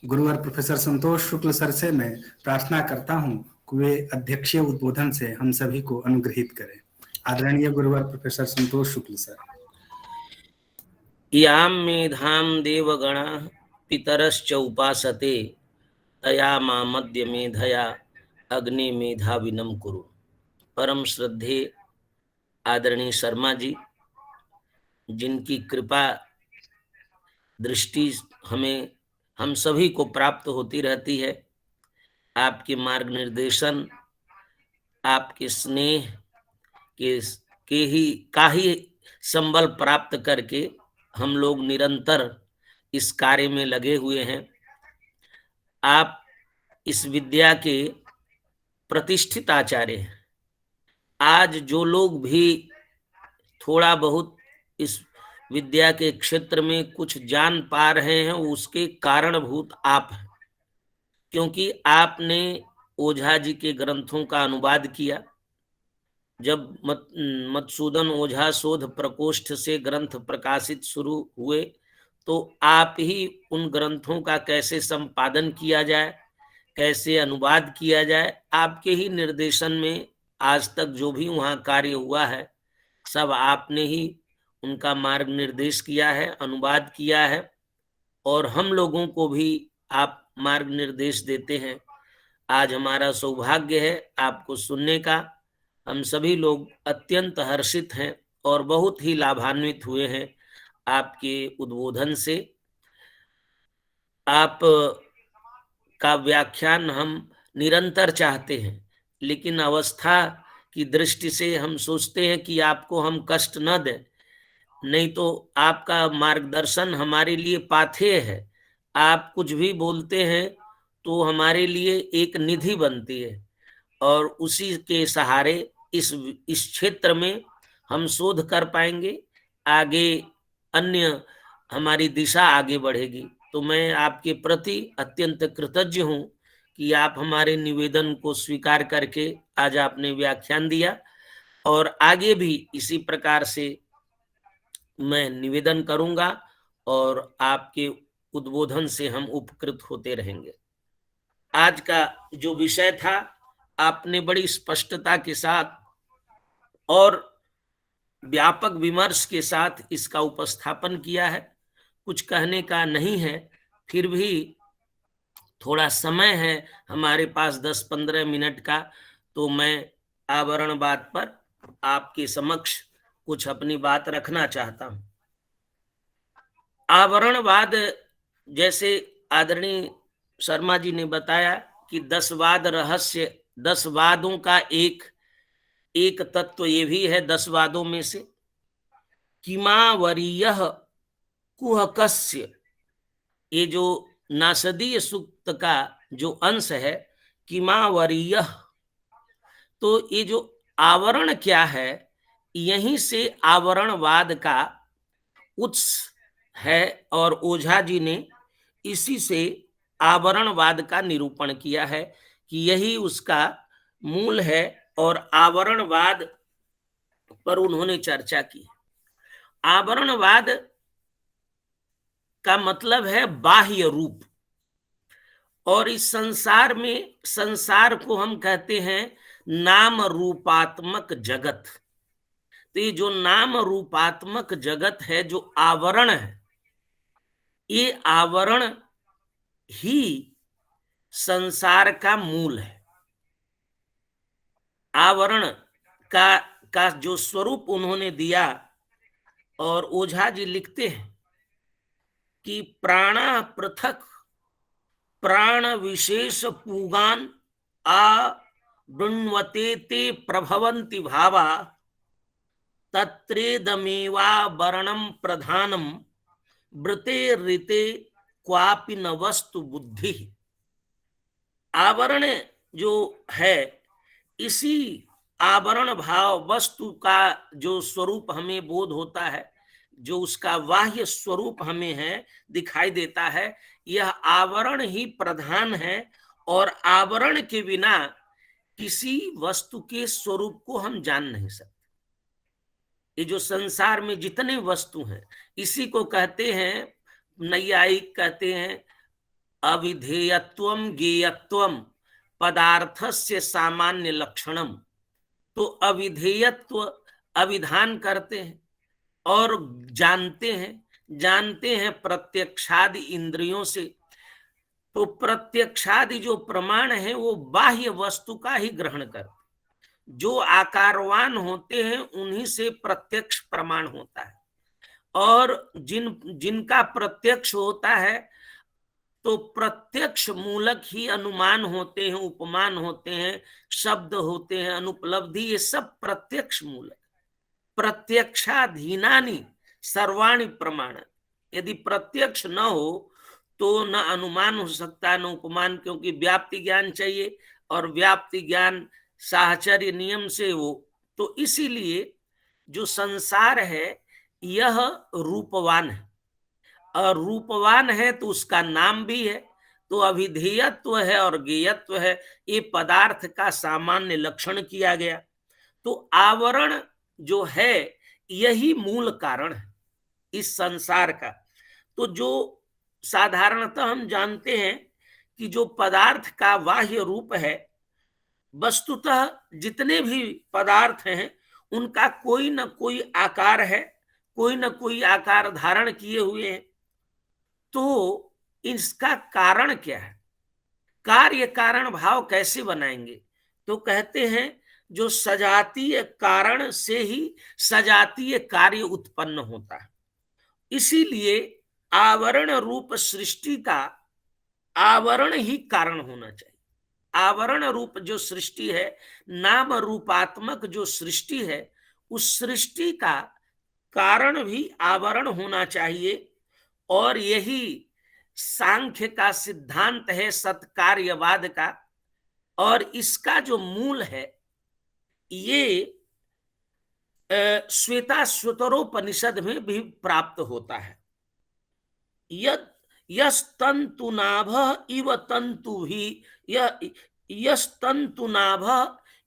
गुरुवर प्रोफेसर संतोष शुक्ल सर से मैं प्रार्थना करता हूं कि वे अध्यक्षीय उद्बोधन से हम सभी को अनुग्रहित करें। आदरणीय गुरुवर प्रोफेसर संतोष शुक्ल सर। यां मेधां देवगणा पितरश्च उपासते तया मामद्य मेधया अग्नि मेधाविनं कुरु। परम श्रद्धे आदरणीय शर्मा जी, जिनकी कृपा दृष्टि हमें हम सभी को प्राप्त होती रहती है, आपके मार्ग निर्देशन, आपके स्नेह का ही संबल प्राप्त करके हम लोग निरंतर इस कार्य में लगे हुए हैं। आप इस विद्या के प्रतिष्ठित आचार्य हैं। आज जो लोग भी थोड़ा बहुत इस विद्या के क्षेत्र में कुछ जान पा रहे हैं, उसके कारणभूत आप हैं, क्योंकि आपने ओझा जी के ग्रंथों का अनुवाद किया। जब मधुसूदन ओझा शोध प्रकोष्ठ से ग्रंथ प्रकाशित शुरू हुए तो आप ही उन ग्रंथों का कैसे संपादन किया जाए, कैसे अनुवाद किया जाए, आपके ही निर्देशन में आज तक जो भी वहाँ कार्य हुआ है सब आपने ही उनका मार्ग निर्देश किया है, अनुवाद किया है, और हम लोगों को भी आप मार्ग निर्देश देते हैं। आज हमारा सौभाग्य है आपको सुनने का। हम सभी लोग अत्यंत हर्षित हैं और बहुत ही लाभान्वित हुए हैं आपके उद्बोधन से। आप का व्याख्यान हम निरंतर चाहते हैं, लेकिन अवस्था की दृष्टि से हम सोचते हैं कि आपको हम कष्ट न दें, नहीं तो आपका मार्गदर्शन हमारे लिए पाथेय है। आप कुछ भी बोलते हैं तो हमारे लिए एक निधि बनती है और उसी के सहारे इस क्षेत्र में हम शोध कर पाएंगे, आगे अन्य हमारी दिशा आगे बढ़ेगी। तो मैं आपके प्रति अत्यंत कृतज्ञ हूं कि आप हमारे निवेदन को स्वीकार करके आज आपने व्याख्यान दिया, और आगे भी इसी प्रकार से मैं निवेदन करूंगा और आपके उद्बोधन से हम उपकृत होते रहेंगे। आज का जो विषय था आपने बड़ी स्पष्टता के साथ और व्यापक विमर्श के साथ इसका उपस्थापन किया है। कुछ कहने का नहीं है, फिर भी थोड़ा समय है हमारे पास 10-15 मिनट का, तो मैं आवरणवाद पर आपके समक्ष कुछ अपनी बात रखना चाहता हूं। आवरणवाद, जैसे आदरणीय शर्मा जी ने बताया कि 10 वाद रहस्य, 10 वादों का एक तत्व ये भी है 10 वादों में से, किमावरीयः कुहकस्य, ये जो नासदीय सूक्त का जो अंश है किमावरीयः, तो ये जो आवरण क्या है, यहीं से आवरणवाद का उत्स है और ओझा जी ने इसी से आवरणवाद का निरूपण किया है कि यही उसका मूल है, और आवरणवाद पर उन्होंने चर्चा की। आवरणवाद का मतलब है बाह्य रूप, और इस संसार में, संसार को हम कहते हैं नाम रूपात्मक जगत। तो ये जो नाम रूपात्मक जगत है, जो आवरण है, ये आवरण ही संसार का मूल है। आवरण का जो स्वरूप उन्होंने दिया, और ओझा जी लिखते हैं कि प्राणा पृथक प्राण विशेष पूगान आ वृण्वते ते प्रभवन्ति भावा तत्रेदमेवा वर्णम प्रधानम वृते ऋते क्वापि न वस्तु बुद्धि। आवरण जो है, इसी आवरण भाव वस्तु का जो स्वरूप हमें बोध होता है, जो उसका बाह्य स्वरूप हमें है दिखाई देता है, यह आवरण ही प्रधान है, और आवरण के बिना किसी वस्तु के स्वरूप को हम जान नहीं सकते। ये जो संसार में जितने वस्तु हैं, इसी को कहते हैं, नैयायिक कहते हैं, अविधेयत्वम ज्ञेयत्वम पदार्थस्य सामान्य लक्षणम। तो अविधेयत्व अविधान करते हैं और जानते हैं प्रत्यक्षादि इंद्रियों से। तो प्रत्यक्षादि जो प्रमाण है वो बाह्य वस्तु का ही ग्रहण करते, जो आकारवान होते हैं उन्हीं से प्रत्यक्ष प्रमाण होता है, और जिनका प्रत्यक्ष होता है तो प्रत्यक्ष मूलक ही अनुमान होते हैं, उपमान होते हैं, शब्द होते हैं, अनुपलब्धि, ये सब प्रत्यक्ष मूलक। प्रत्यक्षाधीनानि सर्वाणि प्रमाण। यदि प्रत्यक्ष न हो तो न अनुमान हो सकता, न उपमान, क्योंकि व्याप्ति ज्ञान चाहिए, और व्याप्ति ज्ञान साहचर्य नियम से हो। तो इसीलिए जो संसार है यह रूपवान है, और रूपवान है तो उसका नाम भी है। तो अविधेयत्व है और ज्ञेयत्व है, ये पदार्थ का सामान्य लक्षण किया गया। तो आवरण जो है यही मूल कारण है इस संसार का। तो जो साधारणतः हम जानते हैं कि जो पदार्थ का बाह्य रूप है, वस्तुतः जितने भी पदार्थ हैं उनका कोई न कोई आकार है, कोई न कोई आकार धारण किए हुए हैं। तो इसका कारण क्या है? कार्य कारण भाव कैसे बनाएंगे? तो कहते हैं जो सजातीय कारण से ही सजातीय कार्य उत्पन्न होता है। इसीलिए आवरण रूप सृष्टि का आवरण ही कारण होना चाहिए। आवरण रूप जो सृष्टि है, नाम रूपात्मक जो सृष्टि है, उस सृष्टि का कारण भी आवरण होना चाहिए। और यही सांख्य का सिद्धांत है सत्कार्यवाद का, और इसका जो मूल है ये श्वेताश्वतरोपनिषद में भी प्राप्त होता है। यद यस्तंतुनाभ इव तंतुहि यस्तंतुनाभ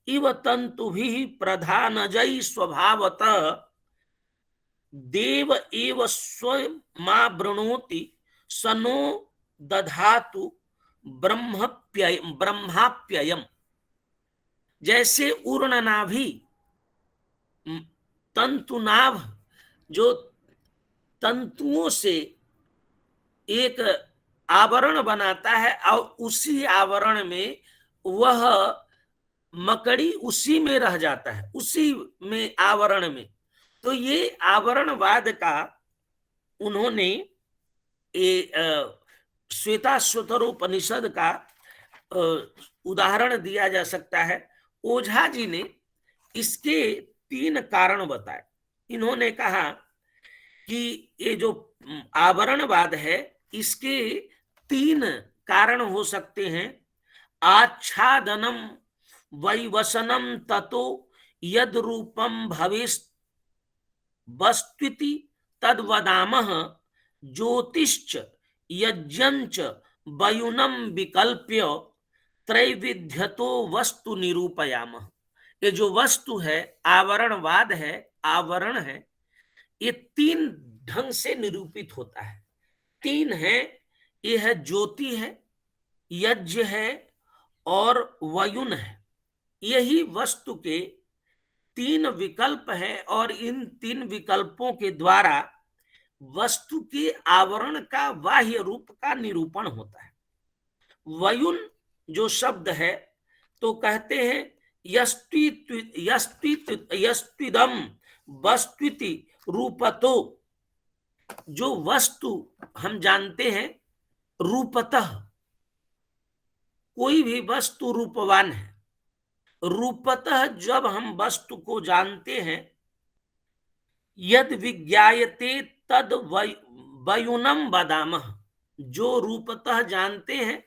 इव तंतुभिः प्रधानजै स्वभावतः देव एव स्वयमावृणोति सनो दधातु ब्रह्माप्ययम्। जैसे ऊर्णनाभि तंतुनाभ जो तंतुओं से एक आवरण बनाता है और उसी आवरण में वह मकड़ी उसी में रह जाता है, उसी में आवरण में। तो ये आवरणवाद का उन्होंने श्वेताश्वतरोपनिषद का उदाहरण दिया जा सकता है। ओझा जी ने इसके 3 कारण बताए। इन्होंने कहा कि ये जो आवरणवाद है इसके 3 कारण हो सकते हैं। आच्छादनम वैवसनम ततो यद रूपम भवेस् वस्तुति तद वदामः ज्योतिश्च यज्ञंच वयुनम विकल्प्य त्रैविध्यतो वस्तु निरूपयामः। ये जो वस्तु है, आवरणवाद है, आवरण है, ये 3 ढंग से निरूपित होता है। 3 है, ये है ज्योति है, यज्ञ है और वयुन है। यही वस्तु के 3 विकल्प है और इन 3 विकल्पों के द्वारा वस्तु के आवरण का बाह्य रूप का निरूपण होता है। वयुन जो शब्द है तो कहते हैं यस्त्विदम वस्तुति रूपतो। जो वस्तु हम जानते हैं रूपतः, कोई भी वस्तु रूपवान है। रूपतः जब हम वस्तु को जानते हैं, यद विज्ञायते तद वयुनम वदामः। जो रूपतः जानते हैं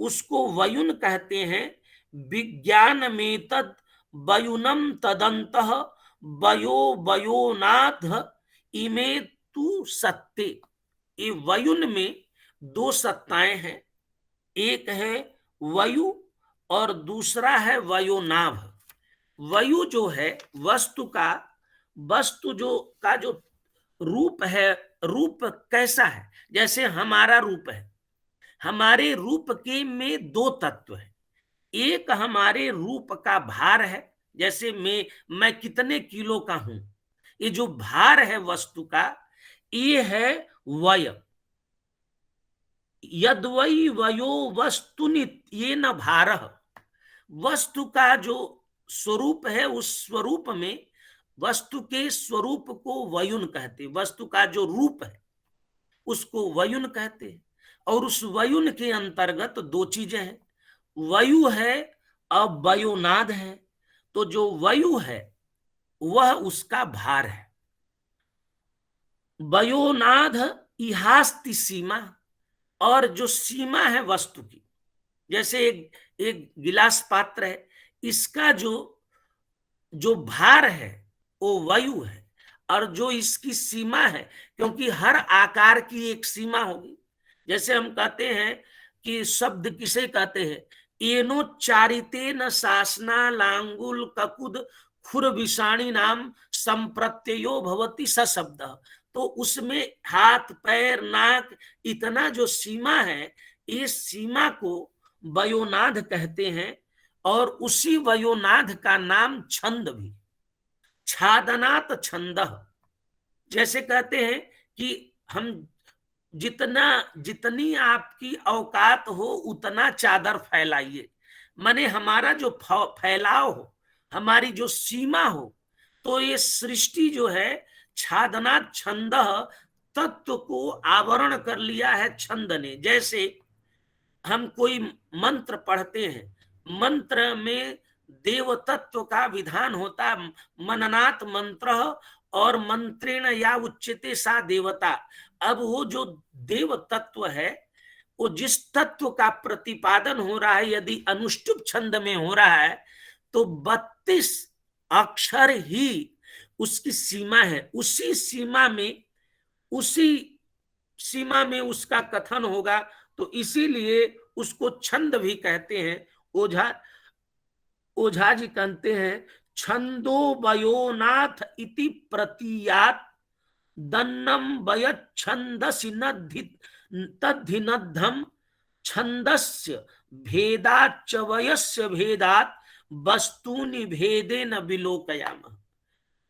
उसको वयुन कहते हैं। विज्ञान में तद वयुनम तदंतः वयो वयोनाथ इमे तु सत्ते। ये वयुन में 2 सत्ताएं हैं, एक है वयु और दूसरा है वयोनाभ। वयु जो है वस्तु जो रूप है, रूप कैसा है? जैसे हमारा रूप है, हमारे रूप के में 2 तत्व है। एक हमारे रूप का भार है, जैसे मैं कितने किलो का हूं, ये जो भार है वस्तु का, ये है वय। यद्वै वयो वस्तुनि ये न भारः। वस्तु का जो स्वरूप है, उस स्वरूप में वस्तु के स्वरूप को वयुन कहते। वस्तु का जो रूप है उसको वयुन कहते। और उस वयुन के अंतर्गत 2 चीजें हैं, वयु है और वयोनाद है। तो जो वयु है वह उसका भार है। वयोनाद इहास्ति सीमा, और जो सीमा है वस्तु की, जैसे एक गिलास पात्र है, इसका जो भार है वो वायु है। और जो इसकी सीमा है, क्योंकि हर आकार की एक सीमा होगी। जैसे हम कहते हैं कि शब्द किसे कहते हैं, एनोच्चारिते न शासना लांगुल ककुद खुर विषाणी नाम संप्रत्ययो भवति स शब्द। तो उसमें हाथ पैर नाक इतना जो सीमा है, इस सीमा को वयोनाद कहते हैं। और उसी वयोनाद का नाम छंद भी, छादनात छंद। जैसे कहते हैं कि हम जितनी आपकी औकात हो उतना चादर फैलाइए। माने हमारा जो फैलाव हो, हमारी जो सीमा हो, तो ये सृष्टि जो है छादना छंद तत्व को आवरण कर लिया है छंद ने। जैसे हम कोई मंत्र पढ़ते हैं, मंत्र में देव तत्व का विधान होता, मननात् मंत्र और मंत्रेण या उच्यते सा देवता। अब वो जो देव तत्व है, वो जिस तत्व का प्रतिपादन हो रहा है, यदि अनुष्टुप छंद में हो रहा है तो 32 अक्षर ही उसकी सीमा है। उसी सीमा में उसका कथन होगा, तो इसीलिए उसको छंद भी कहते हैं। ओझा जी कहते हैं छंदो वयोनाथ इति प्रतीयात दन्नम वयत छंदसि तद्धिनद्धम छंदस्य भेदाच्च वयस्य भेदात वस्तूनि भेदेन विलोकयाम।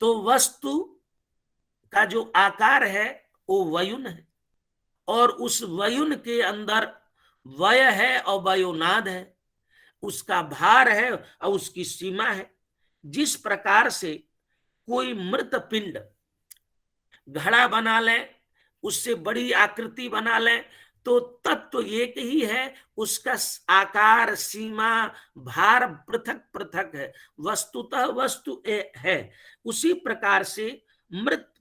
तो वस्तु का जो आकार है वो वयुन है, और उस वयुन के अंदर वय है और वयोनाद है, उसका भार है और उसकी सीमा है। जिस प्रकार से कोई मृत पिंड घड़ा बना ले, उससे बड़ी आकृति बना ले, तो तत्व एक ही है, उसका आकार, सीमा, भार पृथक पृथक है, वस्तुतः वस्तु है। उसी प्रकार से मृत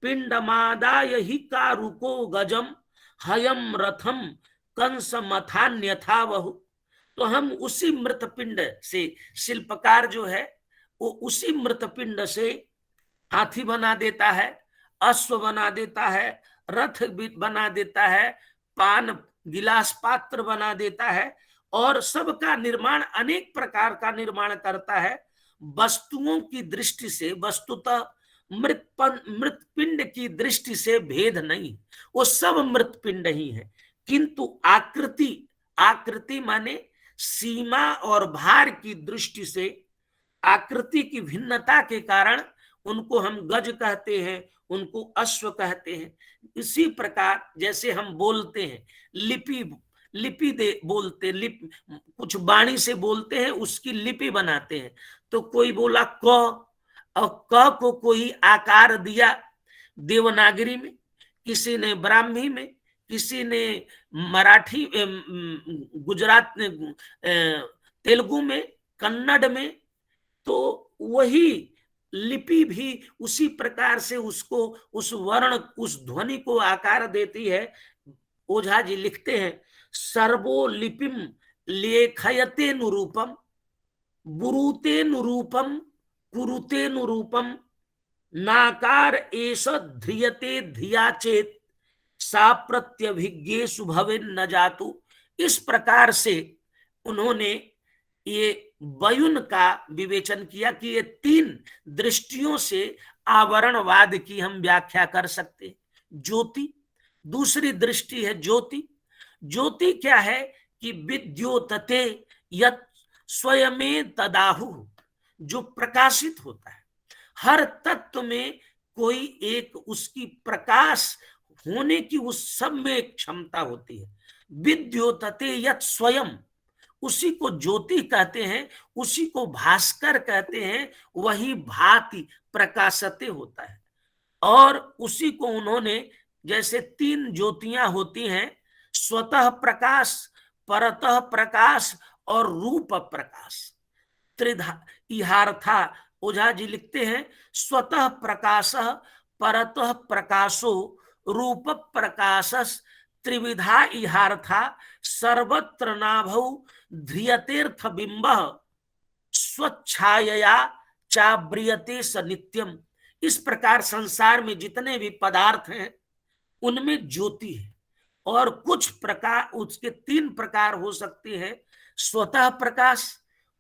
पिंडमादाय ही कारुको गजम हयम रथम कंस मथान्यथा बहु। तो हम उसी मृतपिंड से, शिल्पकार जो है वो उसी मृतपिंड से हाथी बना देता है, अश्व बना देता है, रथ बना देता है, पान गिलास पात्र बना देता है, और सबका निर्माण अनेक प्रकार का निर्माण करता है। वस्तुओं की दृष्टि से, वस्तुतः मृतपिंड की दृष्टि से भेद नहीं, वो सब मृतपिंड ही है। किंतु आकृति माने सीमा और भार की दृष्टि से, आकृति की भिन्नता के कारण उनको हम गज कहते हैं, उनको अश्व कहते हैं। इसी प्रकार जैसे हम बोलते हैं, लिपि दे बोलते, कुछ वाणी से बोलते हैं, उसकी लिपि बनाते हैं। तो कोई बोला क, और क को कोई आकार दिया देवनागरी में, किसी ने ब्राह्मी में, किसी ने मराठी, गुजरात, तेलुगु में, कन्नड़ में, तो वही लिपि भी उसी प्रकार से उसको, उस वर्ण, उस ध्वनि को आकार देती है। ओझा जी लिखते हैं सर्वो लिपिम लेखयते नुरूपम बुरूते नुरूपम कुरुते नुरूपम नाकार एष ध्रियते धिया चेत सा प्रत्यभिज्ञेषु भवे न जातु। इस प्रकार से उन्होंने ये वयुन का विवेचन किया कि ये 3 दृष्टियों से आवरणवाद की हम व्याख्या कर सकते हैं। ज्योति, दूसरी दृष्टि है ज्योति। ज्योति क्या है कि विद्योतते यत् स्वयं तदाहु, जो प्रकाशित होता है। हर तत्व में कोई एक उसकी प्रकाश होने की उस सब में एक क्षमता होती है। विद्योतते यत् स्वयं, उसी को ज्योति कहते हैं, उसी को भास्कर कहते हैं। वही भांति प्रकाशते होता है। और उसी को उन्होंने, जैसे 3 ज्योतियां होती हैं, स्वतः प्रकाश, परतः प्रकाश और रूप प्रकाश, त्रिधा इहार्था। ओझा जी लिखते हैं स्वतः प्रकाश परतः प्रकाशो रूप प्रकाशस त्रिविधा इहार्था सर्वत्र नाभौ ध्रियतेर्थ बिंब स्वच्छाया चाब्रियते स नित्यम। इस प्रकार संसार में जितने भी पदार्थ हैं उनमें ज्योति है। और कुछ प्रकार, उसके 3 प्रकार हो सकते हैं, स्वतः प्रकाश,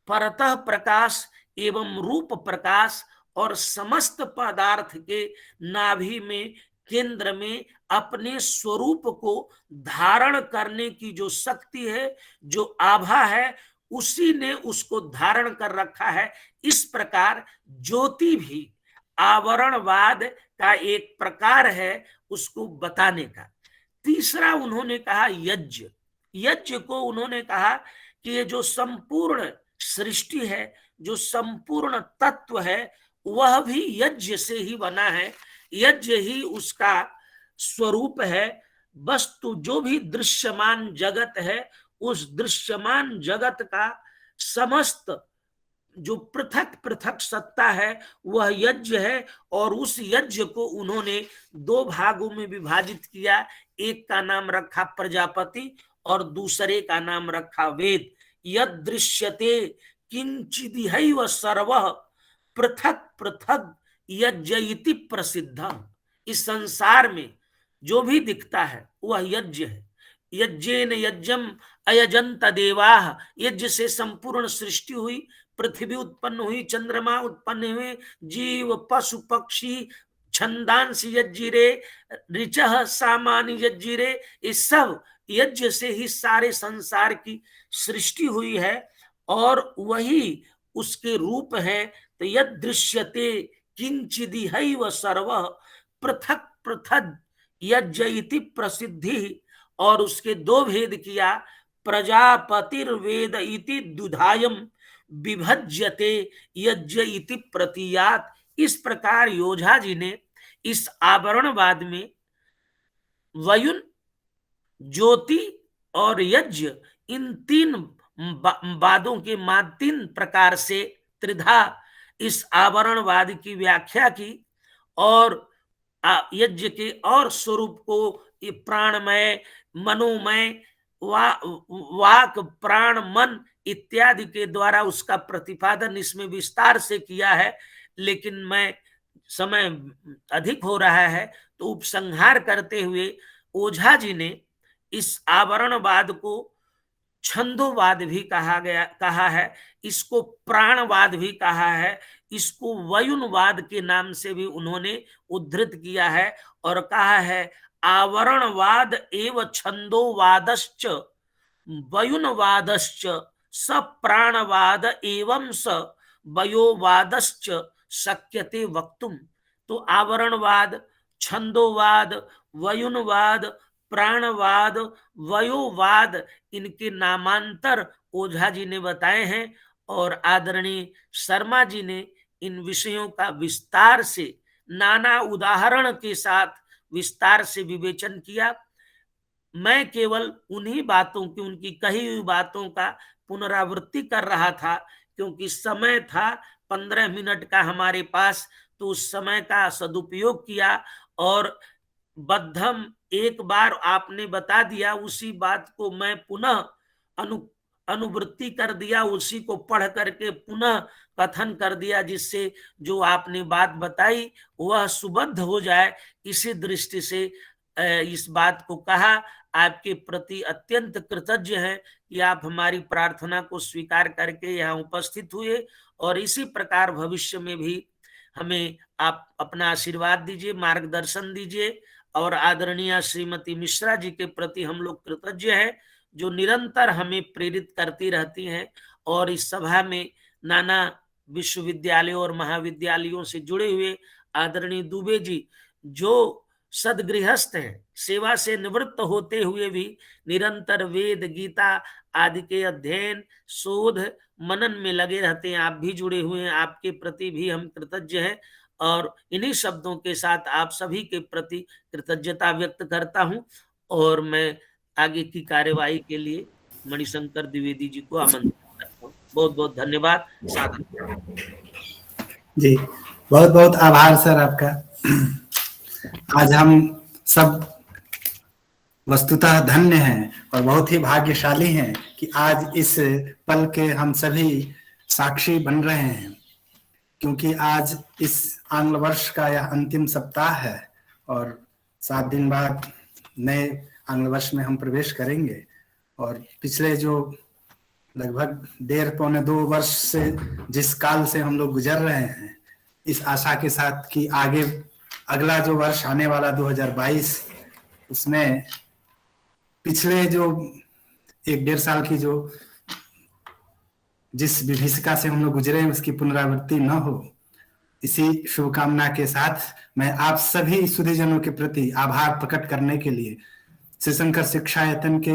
परतः प्रकाश एवं रूप प्रकाश। और समस्त पदार्थ के नाभि में, केंद्र में अपने स्वरूप को धारण करने की जो शक्ति है, जो आभा है, उसी ने उसको धारण कर रखा है। इस प्रकार ज्योति भी आवरणवाद का एक प्रकार है उसको बताने का। तीसरा उन्होंने कहा यज्ञ। यज्ञ को उन्होंने कहा कि ये जो संपूर्ण सृष्टि है, जो संपूर्ण तत्व है, वह भी यज्ञ से ही बना है, यज्ञ ही उसका स्वरूप है। वस्तु जो भी दृश्यमान जगत है, उस दृश्यमान जगत का समस्त जो पृथक पृथक सत्ता है वह यज्ञ है। और उस यज्ञ को उन्होंने दो भागों में विभाजित किया, एक का नाम रखा प्रजापति और दूसरे का नाम रखा वेद। यद दृश्यते किंचिदिहैव सर्वः पृथक पृथक यज्ञ इति प्रसिद्धम्। इस संसार में जो भी दिखता है वह यज्ञ है। यज्ञेन यज्ञम अयजंत देवाः, यज्ञ से संपूर्ण सृष्टि हुई, पृथ्वी उत्पन्न हुई, चंद्रमा उत्पन्न हुए, जीव पशु पक्षी छंदांसी यज्ञिरे ऋचः सामान्य यज्ञिरे, इस सब यज्ञ से ही सारे संसार की सृष्टि हुई है और वही उसके रूप है। तो यद दृश्यते किंचिदिहैव सर्वः पृथक पृथक यज्ञ इति प्रसिद्धि। और उसके दो भेद किया, प्रजापतिर्वेद इति दुधायम विभज्यते यज्ञ इति प्रतीयात। इस प्रकार ओझा जी ने इस आवरणवाद में वयुन, ज्योति और यज्ञ, इन तीन वादों के तीन प्रकार से त्रिधा इस आवरणवाद की व्याख्या की। और यज्ञ के और स्वरूप को प्राणमय, मनोमय, वाक, प्राण, मन इत्यादि के द्वारा उसका प्रतिपादन इसमें विस्तार से किया है। लेकिन मैं समय अधिक हो रहा है तो उपसंहार करते हुए ओझा जी ने इस आवरणवाद को छंदोवाद भी कहा है, इसको प्राणवाद भी कहा है, इसको वयुनवाद के नाम से भी उन्होंने उद्धृत किया है और कहा है आवरणवाद एव छंदोवादश्च वयुनवादश्च स प्राणवाद एवं स वयोवादश्च शक्यते वक्तुम। तो आवरणवाद, छंदोवाद, वयुनवाद, प्राणवाद, वयोवाद, इनके नामांतर ओझा जी ने बताए हैं और आदरणीय शर्मा जी ने इन विषयों का विस्तार से नाना उदाहरण के साथ विस्तार से विवेचन किया। मैं केवल उन्हीं बातों की, उनकी कही हुई बातों का पुनरावृत्ति कर रहा था क्योंकि समय था 15 मिनट का हमारे पास, तो उस समय का सदुपयोग किया और बद्धम एक बार आपने बता दिया, उसी बात को मैं पुनः अनुवृत्ति कर दिया, उसी को पढ़ करके पुनः कथन कर दिया, जिससे जो आपने बात बताई वह सुबद्ध हो जाए। इसी दृष्टि से इस बात को कहा। आपके प्रति अत्यंत कृतज्ञ हैं कि आप हमारी प्रार्थना को स्वीकार करके यहाँ उपस्थित हुए और इसी प्रकार भविष्य में भी हमें आप अपना आशीर्वाद दीजिए, मार्गदर्शन दीजिए। और आदरणीय श्रीमती मिश्रा जी के प्रति हम लोग कृतज्ञ हैं जो निरंतर हमें प्रेरित करती रहती हैं और इस सभा में नाना विश्वविद्यालयों और महाविद्यालयों से जुड़े हुए आदरणीय दुबे जी जो सदगृहस्थ हैं, सेवा से निवृत्त होते हुए भी निरंतर वेद, गीता आदि के अध्ययन, शोध, मनन में लगे रहते हैं। आप भी जुड़े हुए हैं, आपके प्रति भी हम कृतज्ञ हैं और इन्हीं शब्दों के साथ आप सभी के प्रति कृतज्ञता व्यक्त करता हूं और मैं आगे की कार्यवाही के लिए मणिशंकर द्विवेदी जी को आमंत्रित करता हूं। बहुत बहुत धन्यवाद। जी बहुत बहुत आभार सर आपका। आज हम सब वस्तुतः धन्य हैं और बहुत ही भाग्यशाली हैं कि आज इस पल के हम सभी साक्षी बन रहे हैं, क्योंकि आज इस आंग्ल वर्ष का यह अंतिम सप्ताह है और 7 दिन बाद नए आंग्ल वर्ष में हम प्रवेश करेंगे। और पिछले जो लगभग 1.5-2 वर्ष से जिस काल से हम लोग गुजर रहे हैं, इस आशा के साथ कि आगे अगला जो वर्ष आने वाला 2022, उसमें पिछले जो 1-1.5 साल की जो जिस विभीषिका से हम लोग गुजरे उसकी पुनरावृत्ति न हो, इसी शुभकामना के साथ मैं आप सभी सुधीजनों के प्रति आभार प्रकट करने के लिए श्री शंकर शिक्षायतन के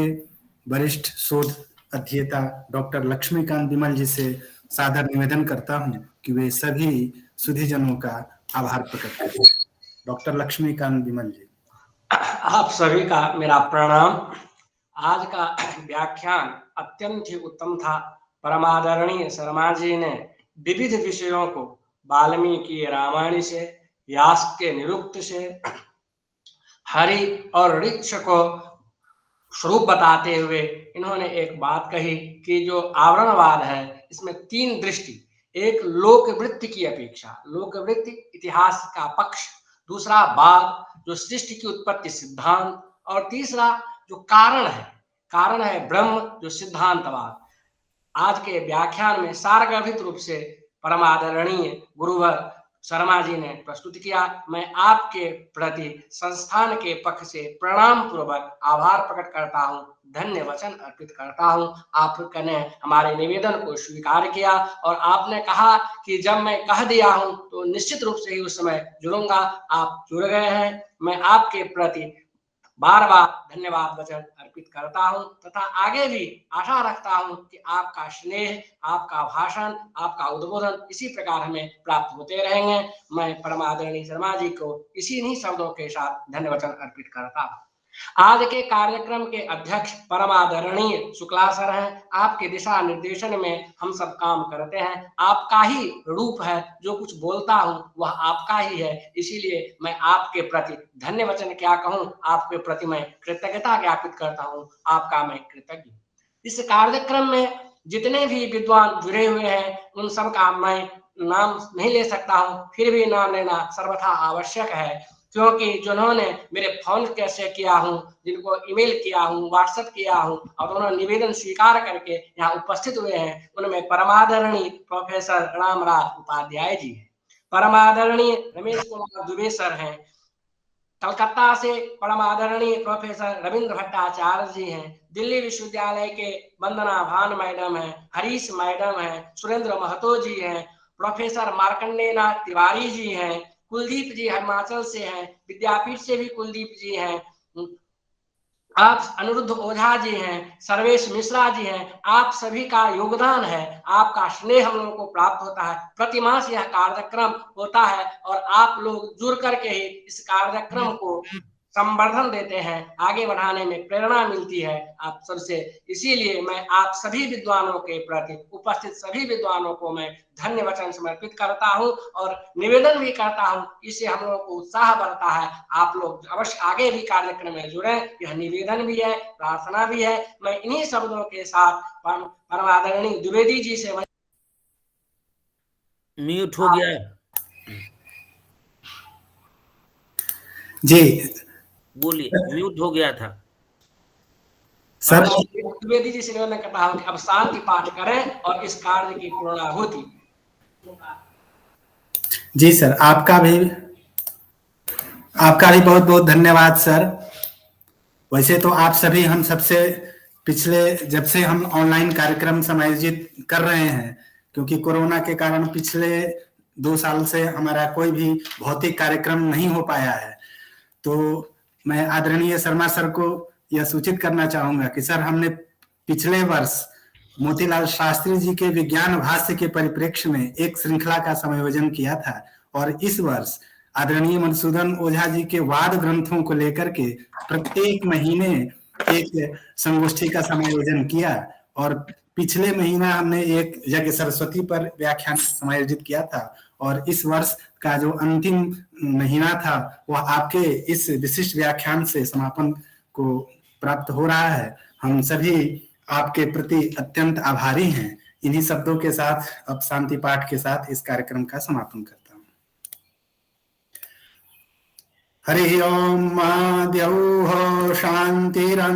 वरिष्ठ शोध अध्येता डॉक्टर लक्ष्मीकांत विमल जी से सादर निवेदन करता हूं कि वे सभी सुधीजनों का आभार प्रकट करें। डॉक्टर लक्ष्मीकांत विमल जी। आप सभी का मेरा प्रणाम। आज का व्याख्यान अत्यंत ही उत्तम था। परमादरणीय शर्मा जी ने विविध विषयों को वाल्मीकि रामायण से, व्यास के निरुक्त से, हरि और ऋक्ष को स्वरूप बताते हुए इन्होंने एक बात कही कि जो आवरणवाद है इसमें तीन दृष्टि, एक लोकवृत्ति की अपेक्षा, लोकवृत्ति इतिहास का पक्ष, दूसरा बाद जो सृष्टि की उत्पत्ति सिद्धांत, और तीसरा जो कारण है ब्रह्म जो सिद्धांतवाद। आज के व्याख्यान में सारगर्भित रूप से परमादरणीय गुरुवर शर्मा जी ने प्रस्तुत किया। मैं आपके प्रति संस्थान के पक्ष से प्रणाम पूर्वक आभार प्रकट करता हूं, धन्य वचन अर्पित करता हूं। आपने हमारे निवेदन को स्वीकार किया और आपने कहा कि जब मैं कह दिया हूं तो निश्चित रूप से ही उस समय जुड़ूंगा। आप जुड़ गए हैं। मैं आपके प्रति बार बार धन्यवाद वचन अर्पित करता हूं तथा आगे भी आशा रखता हूं कि आपका स्नेह, आपका भाषण, आपका उद्बोधन इसी प्रकार हमें प्राप्त होते रहेंगे। मैं परमादरणीय शर्मा जी को इसी शब्दों के साथ धन्य वचन अर्पित करता हूं। आज के कार्यक्रम के अध्यक्ष परमादरणीय शुक्ला सर हैं। आपके दिशा निर्देशन में हम सब काम करते हैं। आपका ही रूप है, जो कुछ बोलता हूं वह आपका ही है, इसीलिए मैं आपके प्रति धन्य वचन क्या कहूं, आपके प्रति मैं कृतज्ञता ज्ञापित करता हूं। आपका मैं कृतज्ञ। इस कार्यक्रम में जितने भी विद्वान जुड़े हुए हैं उन सब का मैं नाम नहीं ले सकता हूं, फिर भी नाम लेना सर्वथा आवश्यक है, क्योंकि जिन्होंने मेरे फोन कैसे किया हूं, जिनको ईमेल किया हूं, व्हाट्सएप किया हूं और उन्होंने निवेदन स्वीकार करके यहाँ उपस्थित हुए हैं, उनमें परमादरणीय प्रोफेसर रामराज उपाध्याय जी हैं, परमादरणीय रमेश कुमार दुबे सर हैं, कलकत्ता से परमादरणीय प्रोफेसर रविंद्र भट्टाचार्य जी हैं, दिल्ली विश्वविद्यालय के वंदना भान मैडम हैं, हरीश मैडम हैं, सुरेंद्र महतो जी हैं, प्रोफेसर मार्कंडेयनाथ तिवारी जी हैं, कुलदीप जी हिमाचल से हैं, विद्यापीठ से भी कुलदीप जी हैं, आप अनिरुद्ध ओझा जी हैं, सर्वेश मिश्रा जी हैं। आप सभी का योगदान है, आपका स्नेह हम लोगों को प्राप्त होता है। प्रतिमास यह कार्यक्रम होता है और आप लोग जुड़ करके ही इस कार्यक्रम को संवर्धन देते हैं, आगे बढ़ाने में प्रेरणा मिलती है आप सबसे। इसीलिए मैं आप सभी विद्वानों के प्रति, उपस्थित सभी विद्वानों को मैं धन्य वचन समर्पित करता हूं और निवेदन भी करता हूं। इससे हम लोगों को उत्साह बढ़ता है। आप लोग अवश्य आगे भी कार्यक्रम में जुड़े, यह निवेदन भी है, प्रार्थना भी है। मैं इन्हीं शब्दों के साथ परमादरणीय द्विवेदी जी से म्यूट हो गया जी, बोलिए, म्यूट हो गया था सर। द्विवेदी जी से निवेदन करता हूं कि अब शांति पाठ करें और इस कार्य की पूर्णाहुति। जी सर, आपका भी बहुत बहुत धन्यवाद सर। वैसे तो आप सभी हम सबसे पिछले, जब से हम ऑनलाइन कार्यक्रम समायोजित कर रहे हैं, क्योंकि कोरोना के कारण पिछले 2 साल से हमारा कोई भी भौतिक कार्यक्रम नहीं हो पाया है, तो मैं आदरणीय शर्मा सर को यह सूचित करना चाहूंगा कि सर, हमने पिछले वर्ष मोतीलाल शास्त्री जी के विज्ञान भाष्य के परिप्रेक्ष्य में एक श्रृंखला का समायोजन किया था और इस वर्ष आदरणीय मधुसूदन ओझा जी के वाद ग्रंथों को लेकर के प्रत्येक महीने एक संगोष्ठी का समायोजन किया और पिछले महीना हमने एक यज्ञ सरस्वती पर व्याख्यान समायोजित किया था और इस वर्ष का जो अंतिम महीना था वह आपके इस विशिष्ट व्याख्यान से समापन को प्राप्त हो रहा है। हम सभी आपके प्रति अत्यंत आभारी हैं। इन्हीं शब्दों के साथ अब शांति पाठ के साथ इस कार्यक्रम का समापन करता हूं। हरि ओम द्यौः शान्तिरन्तरिक्षगुं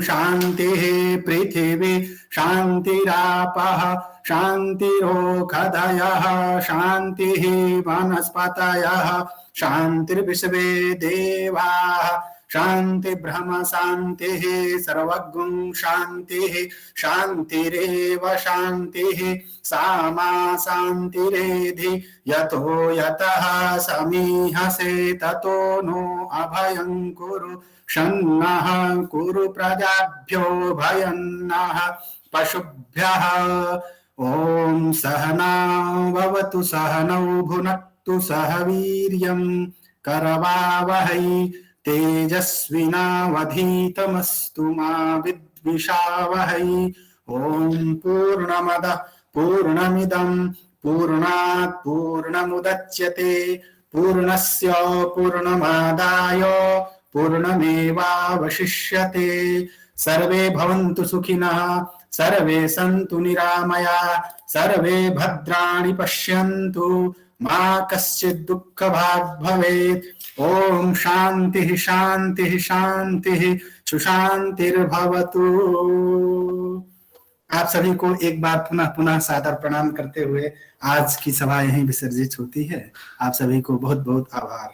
शान्तिः पृथिवी शान्तिरापः शान्तिरोषधयः शान्तिः वनस्पतयः शान्तिर्विश्वे देवाः शांति ब्रह्म शांतिः सर्वगुण शांतिः शांतिरेव शांतिः सामा शांतिरेधि यतो यतः समीहसे ततो नो अभयं कुरु शन्नः कुरु प्रजाभ्यो भयन्नः पशुभ्यः। ओम सहना भवतु सहनौ भुनक्तु सह वीर्यं करवावहै तेजस्विनावधीतमस्तु मा विद्विषावहै। ओम पूर्णमदः पूर्णमिदं पूर्णात् पूर्णमुदच्यते पूर्णस्य पूर्णमादाय पूर्णमेवावशिष्यते। सर्वे भवन्तु सुखिनः सर्वे सन्तु निरामया सर्वे भद्राणि पश्यन्तु मा कश्चित् दुःखभाग् भवेत्। ओम शांति शांति शांति सुशांतिर्भवतु। आप सभी को एक बार पुनः पुनः सादर प्रणाम करते हुए आज की सभा यहीं विसर्जित होती है। आप सभी को बहुत बहुत आभार।